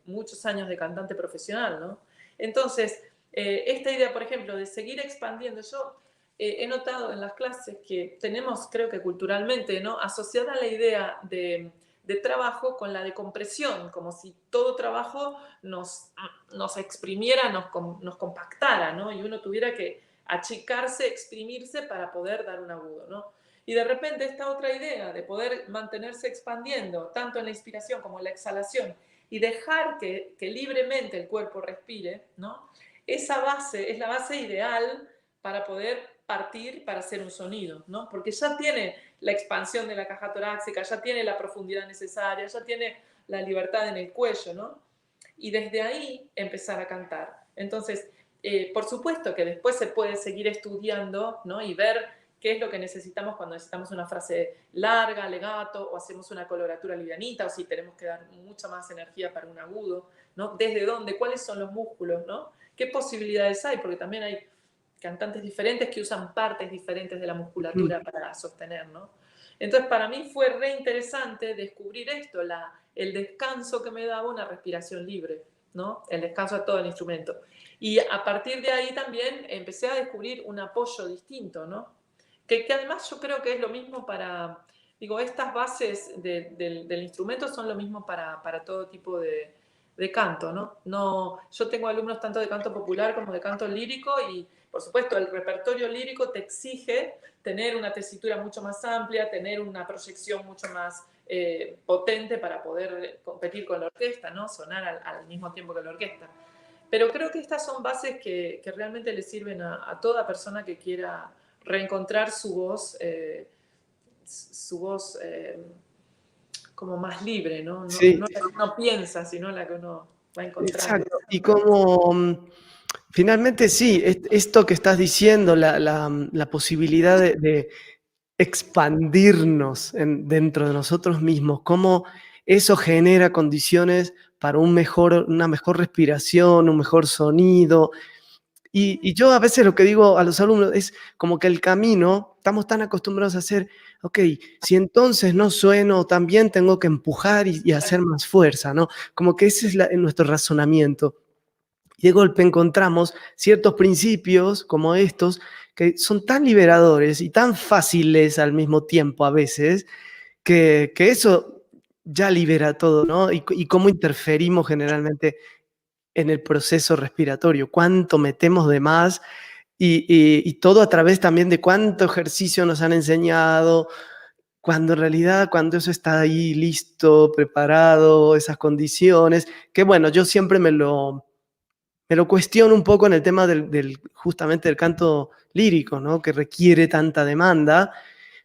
muchos años de cantante profesional, ¿no? Entonces, esta idea, por ejemplo, de seguir expandiendo, yo he notado en las clases que tenemos, creo que culturalmente, ¿no?, asociada la idea de trabajo con la de compresión, como si todo trabajo nos exprimiera, nos compactara, ¿no? Y uno tuviera que achicarse, exprimirse para poder dar un agudo, ¿no? Y de repente esta otra idea de poder mantenerse expandiendo, tanto en la inspiración como en la exhalación, y dejar que libremente el cuerpo respire, ¿no? Esa base es la base ideal para poder partir para hacer un sonido, ¿no? Porque ya tiene la expansión de la caja torácica, ya tiene la profundidad necesaria, ya tiene la libertad en el cuello, ¿no? Y desde ahí empezar a cantar. Entonces, por supuesto que después se puede seguir estudiando, ¿no? Y ver qué es lo que necesitamos cuando necesitamos una frase larga, legato, o hacemos una coloratura livianita, o si tenemos que dar mucha más energía para un agudo, ¿no? ¿Desde dónde? ¿Cuáles son los músculos, ¿no? ¿Qué posibilidades hay? Porque también hay cantantes diferentes que usan partes diferentes de la musculatura para sostener, ¿no? Entonces, para mí fue re interesante descubrir esto, el descanso que me daba una respiración libre, ¿no? El descanso a todo el instrumento. Y a partir de ahí también empecé a descubrir un apoyo distinto, ¿no? Que además yo creo que es lo mismo para, digo, estas bases del instrumento son lo mismo para todo tipo de canto, ¿no? No, yo tengo alumnos tanto de canto popular como de canto lírico y, por supuesto, el repertorio lírico te exige tener una tesitura mucho más amplia, tener una proyección mucho más potente para poder competir con la orquesta, ¿no? Sonar al mismo tiempo que la orquesta. Pero creo que estas son bases que realmente le sirven a toda persona que quiera reencontrar su voz como más libre, ¿no? Sí, No la que uno piensa, sino la que uno va encontrando. exacto. Y como finalmente sí, esto que estás diciendo, la posibilidad de expandirnos dentro de nosotros mismos, cómo eso genera condiciones para una mejor respiración, un mejor sonido. Y yo a veces lo que digo a los alumnos es como que el camino, estamos tan acostumbrados a hacer, ok, si entonces no sueno tan bien, tengo que empujar y hacer más fuerza, ¿no? Como que ese es nuestro razonamiento. Y de golpe encontramos ciertos principios como estos que son tan liberadores y tan fáciles al mismo tiempo a veces, que eso ya libera todo, ¿no? Y cómo interferimos generalmente en el proceso respiratorio, cuánto metemos de más y todo a través también de cuánto ejercicio nos han enseñado, cuando en realidad, cuando eso está ahí listo, preparado, esas condiciones, que bueno, yo siempre me lo cuestiono un poco en el tema justamente del canto lírico, ¿no? Que requiere tanta demanda,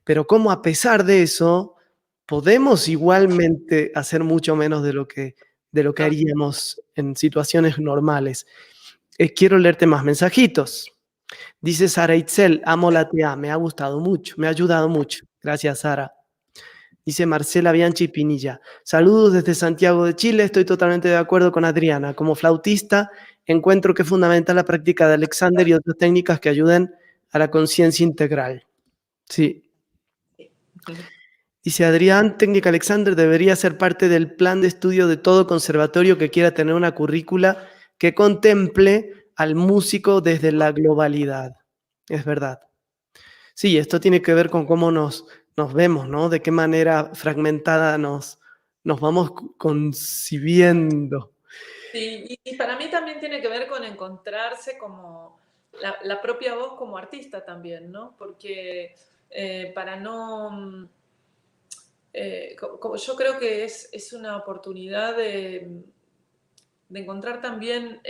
pero cómo a pesar de eso podemos igualmente hacer mucho menos de lo que Ah, haríamos en situaciones normales. Quiero leerte más mensajitos. Dice Sara Itzel, amo la TA, me ha gustado mucho, me ha ayudado mucho. Gracias, Sara. Dice Marcela Bianchi Pinilla, saludos desde Santiago de Chile, estoy totalmente de acuerdo con Adriana. Como flautista, encuentro que es fundamental la práctica de Alexander y otras técnicas que ayuden a la conciencia integral. Sí. sí. Dice Adrián, técnica Alexander debería ser parte del plan de estudio de todo conservatorio que quiera tener una currícula que contemple al músico desde la globalidad. Es verdad. Sí, esto tiene que ver con cómo nos vemos, ¿no? De qué manera fragmentada nos vamos concibiendo. Sí, y para mí también tiene que ver con encontrarse como la propia voz como artista también, ¿no? Porque para no... yo creo que es una oportunidad de encontrar también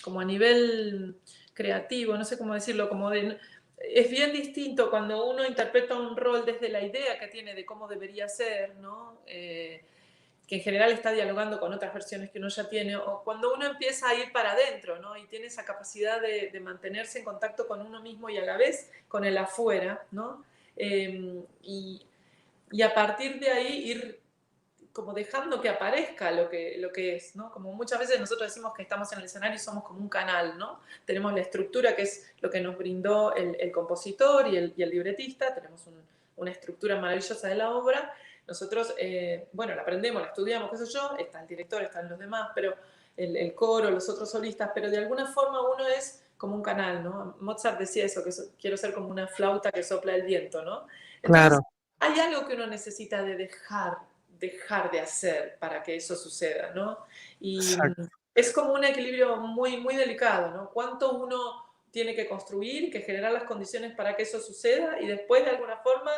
como a nivel creativo, no sé cómo decirlo, como de... Es bien distinto cuando uno interpreta un rol desde la idea que tiene de cómo debería ser, ¿no? Que en general está dialogando con otras versiones que uno ya tiene, o cuando uno empieza a ir para adentro, ¿no? Y tiene esa capacidad de mantenerse en contacto con uno mismo y a la vez con el afuera, ¿no? Y a partir de ahí ir como dejando que aparezca lo que es, ¿no? Como muchas veces nosotros decimos que estamos en el escenario y somos como un canal, ¿no? Tenemos la estructura que es lo que nos brindó el compositor y el libretista, tenemos una estructura maravillosa de la obra, nosotros, bueno, la aprendemos, la estudiamos, qué sé yo, está el director, están los demás, pero el coro, los otros solistas, pero de alguna forma uno es como un canal, ¿no? Mozart decía eso, que quiero ser como una flauta que sopla el viento, ¿no? Entonces, Claro, hay algo que uno necesita de dejar de hacer para que eso suceda, ¿no? Y exacto. es como un equilibrio muy, muy delicado, ¿no? Cuánto uno tiene que construir, que generar las condiciones para que eso suceda y después de alguna forma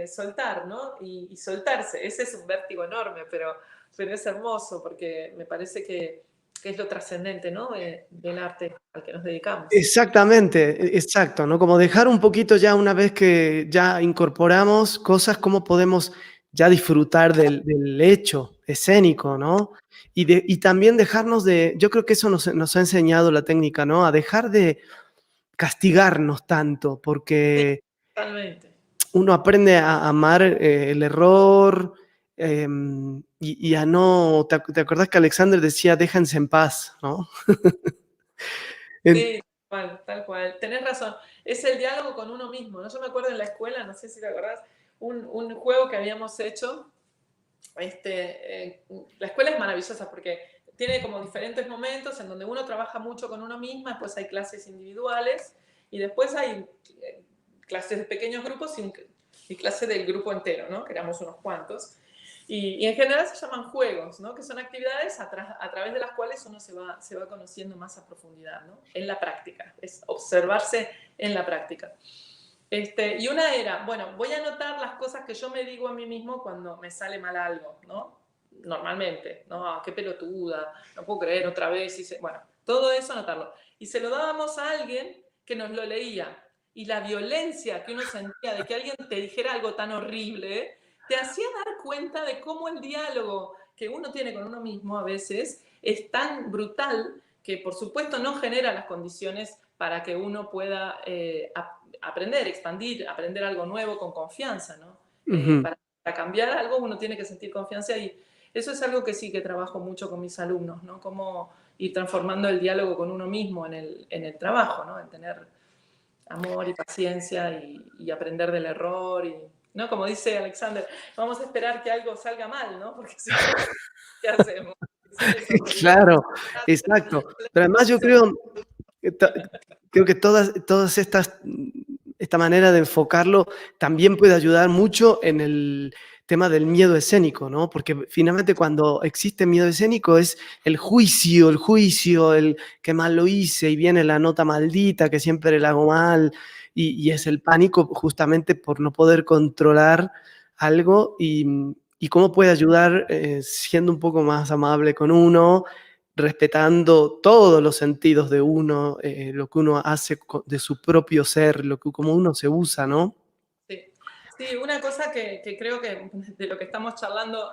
soltar, ¿no? Y soltarse. Ese es un vértigo enorme, pero es hermoso porque me parece que es lo trascendente, ¿no? Del arte al que nos dedicamos. Exactamente, exacto, ¿no? Como dejar un poquito ya una vez que ya incorporamos cosas, cómo podemos ya disfrutar del hecho escénico, ¿no? Y también dejarnos de, yo creo que eso nos ha enseñado la técnica, ¿no? A dejar de castigarnos tanto, Sí, porque totalmente. uno aprende a amar el error y a no, ¿te acordás que Alexander decía, déjense en paz, ¿no? En- Sí, tal cual. Tenés razón. Es el diálogo con uno mismo, ¿no? Yo me acuerdo en la escuela, no sé si te acordás, un juego que habíamos hecho. La escuela es maravillosa porque tiene como diferentes momentos en donde uno trabaja mucho con uno misma, después hay clases individuales y después hay clases de pequeños grupos y clases del grupo entero, ¿no? Que éramos unos cuantos. Y en general se llaman juegos, ¿no? Que son actividades a través de las cuales uno se va conociendo más a profundidad, ¿no? En la práctica, es observarse en la práctica. Y una era, bueno, voy a anotar las cosas que yo me digo a mí mismo cuando me sale mal algo, ¿no? Normalmente, ¿no? Ah, qué pelotuda, no puedo creer otra vez. Bueno, todo eso anotarlo. Y se lo dábamos a alguien que nos lo leía. Y la violencia que uno sentía de que alguien te dijera algo tan horrible, te hacía dar cuenta de cómo el diálogo que uno tiene con uno mismo a veces es tan brutal que por supuesto no genera las condiciones para que uno pueda aprender, expandir, aprender algo nuevo con confianza, ¿no? Ujú. Para cambiar algo uno tiene que sentir confianza y eso es algo que sí que trabajo mucho con mis alumnos, ¿no? Cómo ir transformando el diálogo con uno mismo en el trabajo, ¿no? En tener amor y paciencia y aprender del error y, ¿no? Como dice Alexander, vamos a esperar que algo salga mal, ¿no? Porque si no, ¿qué hacemos? Sí, eso, Claro, exacto. Pero además yo que creo que todas esta manera de enfocarlo también puede ayudar mucho en el tema del miedo escénico, ¿no? Porque finalmente cuando existe miedo escénico es el juicio, el que mal lo hice y viene la nota maldita que siempre la hago mal y es el pánico justamente por no poder controlar algo y cómo puede ayudar siendo un poco más amable con uno, respetando todos los sentidos de uno, lo que uno hace de su propio ser, como uno se usa, ¿no? Sí, Sí, una cosa que creo que de lo que estamos charlando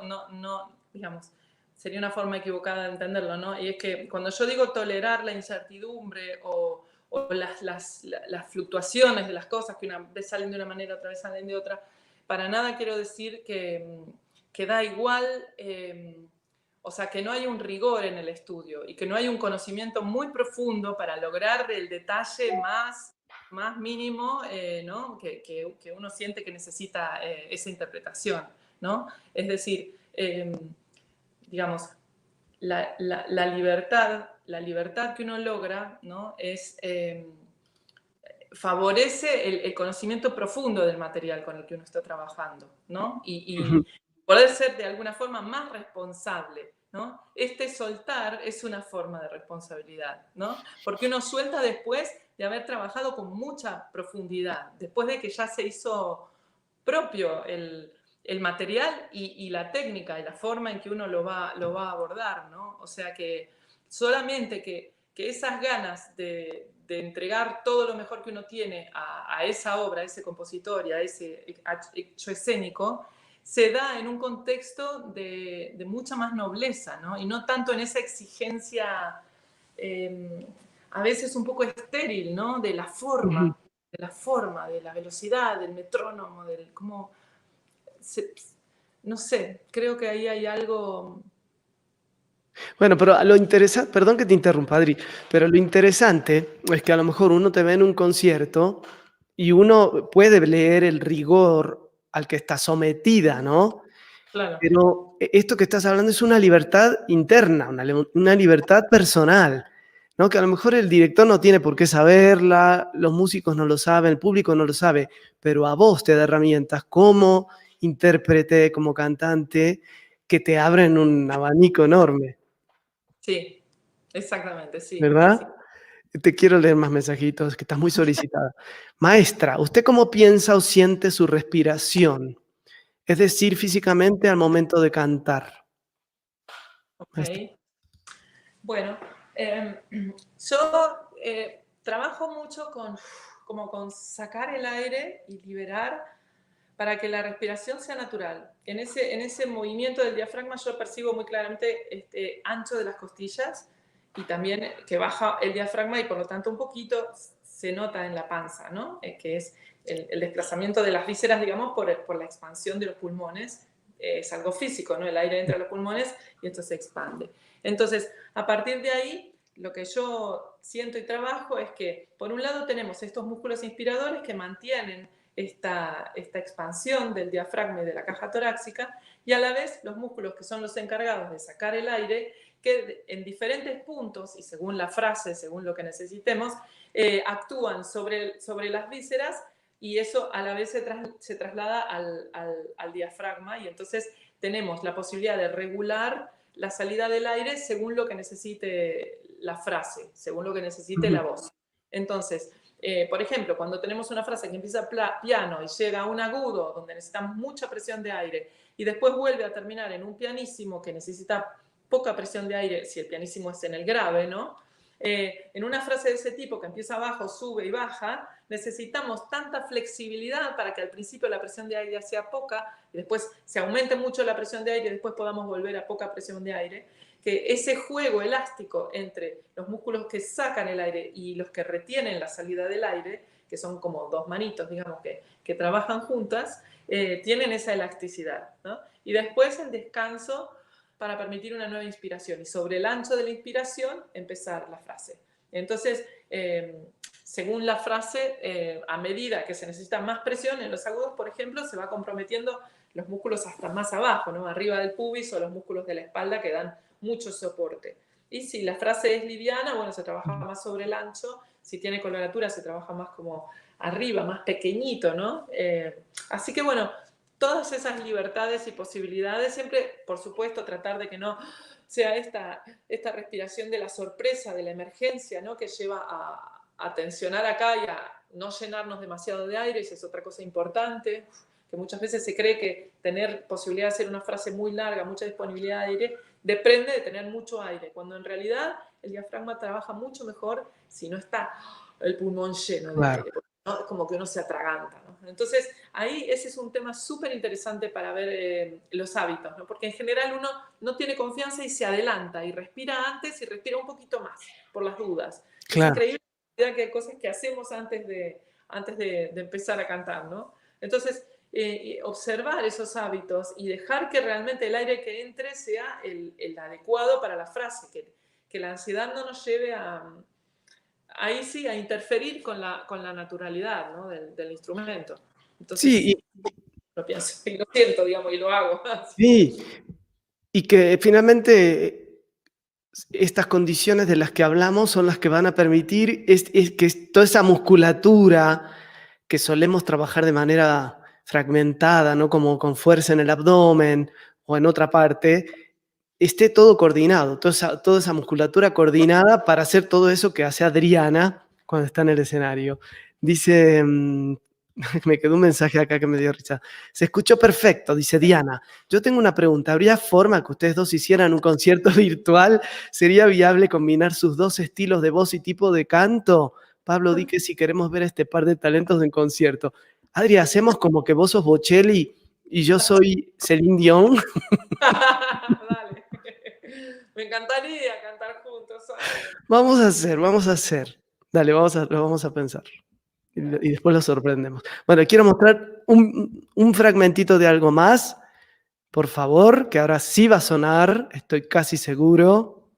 digamos, sería una forma equivocada de entenderlo, ¿no? Y es que cuando yo digo tolerar la incertidumbre o las fluctuaciones de las cosas, que una vez salen de una manera, otra vez salen de otra, para nada quiero decir que da igual, o sea, que no hay un rigor en el estudio y que no hay un conocimiento muy profundo para lograr el detalle más mínimo, ¿no? que uno siente que necesita esa interpretación, ¿no? Es decir, digamos, la libertad que uno logra, ¿no? Favorece el conocimiento profundo del material con el que uno está trabajando, ¿no? Y poder ser de alguna forma más responsable, ¿no? Este soltar es una forma de responsabilidad, ¿no? Porque uno suelta después de haber trabajado con mucha profundidad, después de que ya se hizo propio el material y la técnica y la forma en que uno lo va a abordar, ¿no? O sea que solamente que esas ganas de entregar todo lo mejor que uno tiene a esa obra, a ese compositor y a ese hecho escénico, se da en un contexto de mucha más nobleza, ¿no? Y no tanto en esa exigencia a veces un poco estéril, ¿no? De la forma, de la velocidad, del metrónomo, del cómo... no sé, creo que ahí hay algo... Bueno, pero lo interesante, perdón que te interrumpa, Adri, pero lo interesante es que a lo mejor uno te ve en un concierto y uno puede leer el rigor al que está sometida, ¿no? Claro. Pero esto que estás hablando es una libertad interna, una libertad personal, ¿no? Que a lo mejor el director no tiene por qué saberla, los músicos no lo saben, el público no lo sabe, pero a vos te da herramientas como intérprete, como cantante, que te abren un abanico enorme, Sí, exactamente, sí, sí. ¿verdad? Te quiero leer más mensajitos, que estás muy solicitada. Maestra, ¿usted cómo piensa o siente su respiración? Es decir, físicamente al momento de cantar. Ok. Maestra. Bueno, yo trabajo mucho como con sacar el aire y liberar para que la respiración sea natural. En ese movimiento del diafragma yo percibo muy claramente este ancho de las costillas y también que baja el diafragma y por lo tanto un poquito se nota en la panza, ¿no? Que es el desplazamiento de las vísceras, digamos, por la expansión de los pulmones. Es algo físico, ¿no? El aire entra a los pulmones y esto se expande. Entonces, a partir de ahí, lo que yo siento y trabajo es que, por un lado, tenemos estos músculos inspiradores que mantienen esta expansión del diafragma y de la caja torácica, y a la vez los músculos que son los encargados de sacar el aire, que en diferentes puntos, y según la frase, según lo que necesitemos, actúan sobre las vísceras y eso a la vez se traslada al diafragma y entonces tenemos la posibilidad de regular la salida del aire según lo que necesite la frase, según lo que necesite la voz. Entonces, por ejemplo, cuando tenemos una frase que empieza piano y llega a un agudo donde necesitamos mucha presión de aire y después vuelve a terminar en un pianísimo que necesita poca presión de aire, si el pianísimo es en el grave, ¿no? En una frase de ese tipo que empieza abajo, sube y baja, necesitamos tanta flexibilidad para que al principio la presión de aire sea poca y después se aumente mucho la presión de aire y después podamos volver a poca presión de aire, que ese juego elástico entre los músculos que sacan el aire y los que retienen la salida del aire, que son como dos manitos, digamos, que trabajan juntas, tienen esa elasticidad, ¿no? Y después el descanso para permitir una nueva inspiración y sobre el ancho de la inspiración empezar la frase. Entonces, según la frase, a medida que se necesita más presión en los agudos, por ejemplo, se va comprometiendo los músculos hasta más abajo, ¿no? Arriba del pubis o los músculos de la espalda que dan mucho soporte. Y si la frase es liviana, bueno, se trabaja más sobre el ancho. Si tiene coloratura, se trabaja más como arriba, más pequeñito, ¿no? Así que bueno, todas esas libertades y posibilidades, siempre, por supuesto, tratar de que no sea esta respiración de la sorpresa, de la emergencia, ¿no? Que lleva a tensionar acá y a no llenarnos demasiado de aire, y esa es otra cosa importante, que muchas veces se cree que tener posibilidad de hacer una frase muy larga, mucha disponibilidad de aire, depende de tener mucho aire, cuando en realidad el diafragma trabaja mucho mejor si no está el pulmón lleno de Claro. aire, ¿no? Es como que uno se atraganta, ¿no? Entonces, ahí ese es un tema súper interesante para ver los hábitos, ¿no? Porque en general uno no tiene confianza y se adelanta y respira antes y respira un poquito más, por las dudas. Es Claro. increíble la cantidad de cosas que hacemos antes de empezar a cantar, ¿no? Entonces, observar esos hábitos y dejar que realmente el aire que entre sea el adecuado para la frase, que la ansiedad no nos lleve ahí sí, a interferir con la naturalidad, ¿no? del instrumento. Entonces, Sí, lo pienso y lo siento, digamos, y lo hago. sí, y que finalmente estas condiciones de las que hablamos son las que van a permitir que toda esa musculatura que solemos trabajar de manera fragmentada, ¿no? Como con fuerza en el abdomen o en otra parte, esté todo coordinado, toda esa musculatura coordinada para hacer todo eso que hace Adriana cuando está en el escenario. Dice, me quedó un mensaje acá que me dio risa. Se escuchó perfecto, dice Diana. Yo tengo una pregunta. ¿Habría forma que ustedes dos hicieran un concierto virtual? ¿Sería viable combinar sus dos estilos de voz y tipo de canto? Pablo, di que si queremos ver este par de talentos en concierto. Adri, hacemos como que vos sos Bocelli y yo soy Celine Dion. Dale. Me encantaría cantar juntos. Vamos a hacer. Dale, lo vamos a pensar. Y después lo sorprendemos. Bueno, quiero mostrar un fragmentito de algo más, por favor, que ahora sí va a sonar, estoy casi seguro.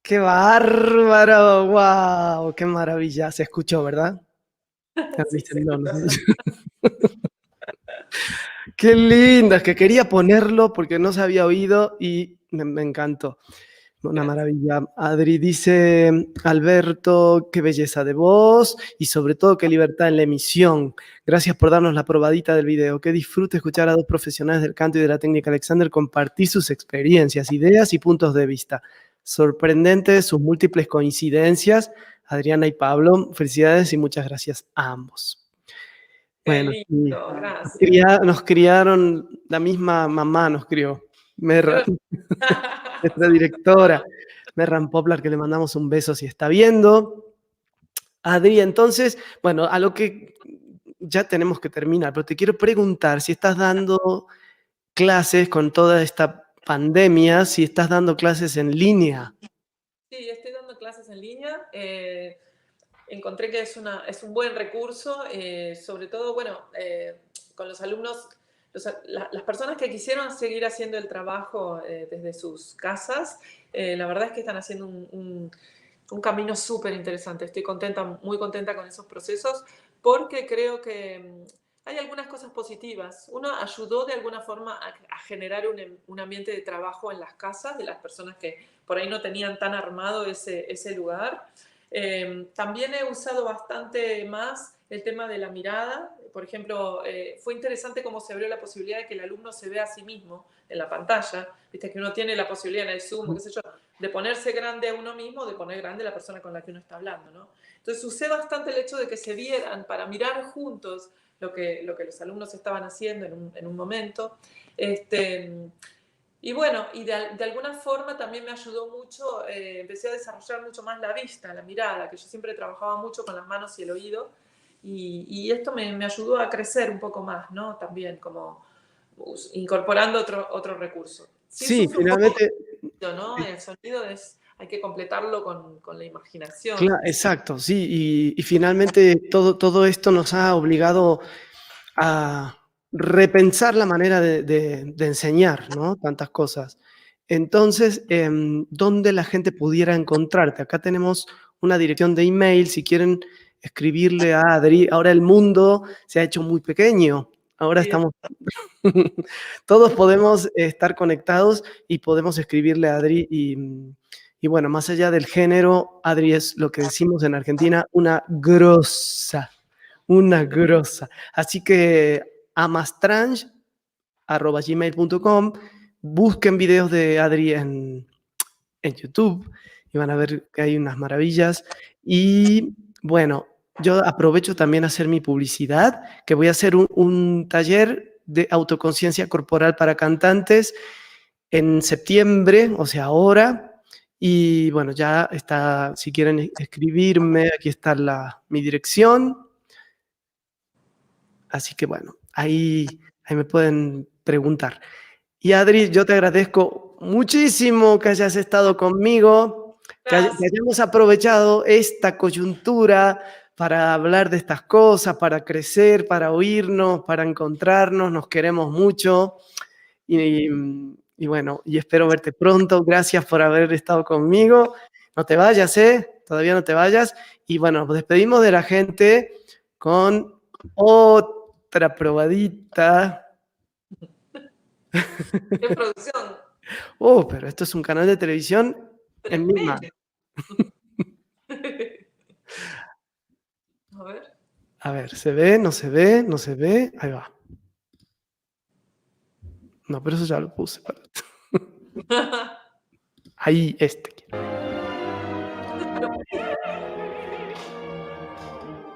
¡Qué bárbaro! ¡Wow! ¡Qué maravilla! Se escuchó, ¿verdad? Sí, No. ¡Qué lindas! Que quería ponerlo porque no se había oído y me encantó. Una maravilla. Adri dice, Alberto, qué belleza de voz y sobre todo qué libertad en la emisión. Gracias por darnos la probadita del video. Qué disfrute escuchar a dos profesionales del canto y de la técnica Alexander compartir sus experiencias, ideas y puntos de vista. sorprendente, sus múltiples coincidencias. Adriana y Pablo, felicidades y muchas gracias a ambos. Qué Bueno, lindo, gracias. nos criaron, la misma mamá nos crió. Nuestra directora, Merran Poplar, que le mandamos un beso si está viendo. Adri, entonces, bueno, a lo que ya tenemos que terminar, pero te quiero preguntar si estás dando clases con toda esta pandemia, si estás dando clases en línea. Sí, estoy dando clases en línea. Encontré que es un buen recurso, sobre todo, bueno, con los alumnos, las personas que quisieron seguir haciendo el trabajo desde sus casas, la verdad es que están haciendo un camino súper interesante. Estoy contenta, muy contenta con esos procesos, porque creo que hay algunas cosas positivas. Uno ayudó de alguna forma a generar un ambiente de trabajo en las casas de las personas que por ahí no tenían tan armado ese lugar. También he usado bastante más el tema de la mirada. Por ejemplo, fue interesante cómo se abrió la posibilidad de que el alumno se vea a sí mismo en la pantalla. Viste que uno tiene la posibilidad en el Zoom, qué sé yo, de ponerse grande a uno mismo, de poner grande a la persona con la que uno está hablando, ¿no? Entonces usé bastante el hecho de que se vieran para mirar juntos lo que los alumnos estaban haciendo en un momento. Y bueno, y de alguna forma también me ayudó mucho, empecé a desarrollar mucho más la vista, la mirada, que yo siempre trabajaba mucho con las manos y el oído, y esto me ayudó a crecer un poco más, ¿no? También como incorporando otro recurso. Sí Sí, sufre un poco finalmente, el sonido, ¿no? El sonido hay que completarlo con la imaginación. exacto, sí, y finalmente todo esto nos ha obligado a repensar la manera de enseñar, ¿no? Tantas cosas. Entonces, ¿dónde la gente pudiera encontrarte? Acá tenemos una dirección de email, si quieren escribirle a Adri. Ahora el mundo se ha hecho muy pequeño. Ahora Sí, estamos, todos podemos estar conectados y podemos escribirle a Adri y bueno, más allá del género, Adri es lo que decimos en Argentina, una grosa. Una grosa. Así que amastrange@gmail.com, busquen videos de Adri en YouTube y van a ver que hay unas maravillas. Y bueno, yo aprovecho también a hacer mi publicidad, que voy a hacer un taller de autoconciencia corporal para cantantes en septiembre, o sea, ahora. Y bueno, ya está, si quieren escribirme, aquí está mi dirección. Así que bueno, ahí me pueden preguntar. Y Adri, yo te agradezco muchísimo que hayas estado conmigo, que gracias. hayamos aprovechado esta coyuntura para hablar de estas cosas, para crecer, para oírnos, para encontrarnos, nos queremos mucho. Y, y bueno, y espero verte pronto. Gracias por haber estado conmigo. No te vayas, ¿eh? Todavía no te vayas. Y bueno, nos despedimos de la gente con otra probadita. ¿Qué producción? Oh, pero esto es un canal de televisión en mi mano. Tremendo. A ver. A ver, ¿se ve? ¿No se ve? ¿No se ve? Ahí va. No, pero eso ya lo puse. Ahí, este.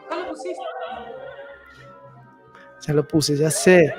¿No lo pusiste? Ya lo puse, ya sé.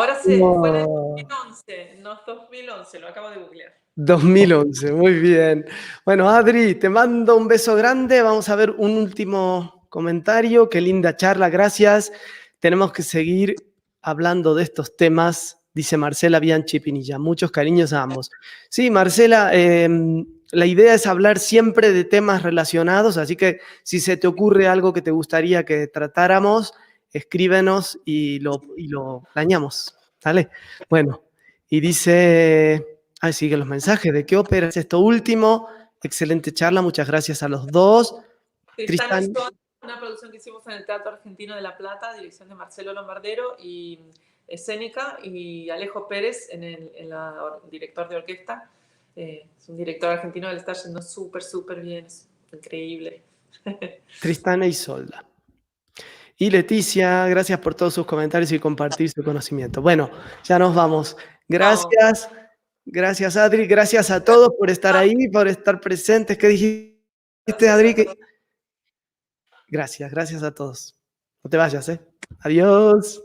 Ahora fue en el No. 2011, no, 2011, lo acabo de googlear. 2011, muy bien. Bueno, Adri, te mando un beso grande. Vamos a ver un último comentario. Qué linda charla, gracias. Tenemos que seguir hablando de estos temas, dice Marcela Bianchi Pinilla. Muchos cariños a ambos. Sí, Marcela, la idea es hablar siempre de temas relacionados, así que si se te ocurre algo que te gustaría que tratáramos, escríbenos y lo planeamos. ¿Vale? Bueno, y dice... Ahí siguen los mensajes. ¿De qué ópera es esto último? Excelente charla, muchas gracias a los dos. Tristán y Tristán, Sol, una producción que hicimos en el Teatro Argentino de La Plata, dirección de Marcelo Lombardero y escénica, y Alejo Pérez director de orquesta. Es un director argentino que le está yendo súper bien, es increíble. Tristán e Isolda. Y Leticia, gracias por todos sus comentarios y compartir su conocimiento. Bueno, ya nos vamos. Gracias, gracias Adri, gracias a todos por estar ahí, por estar presentes. ¿Qué dijiste, Adri? Gracias, gracias a todos. No te vayas, ¿eh? Adiós.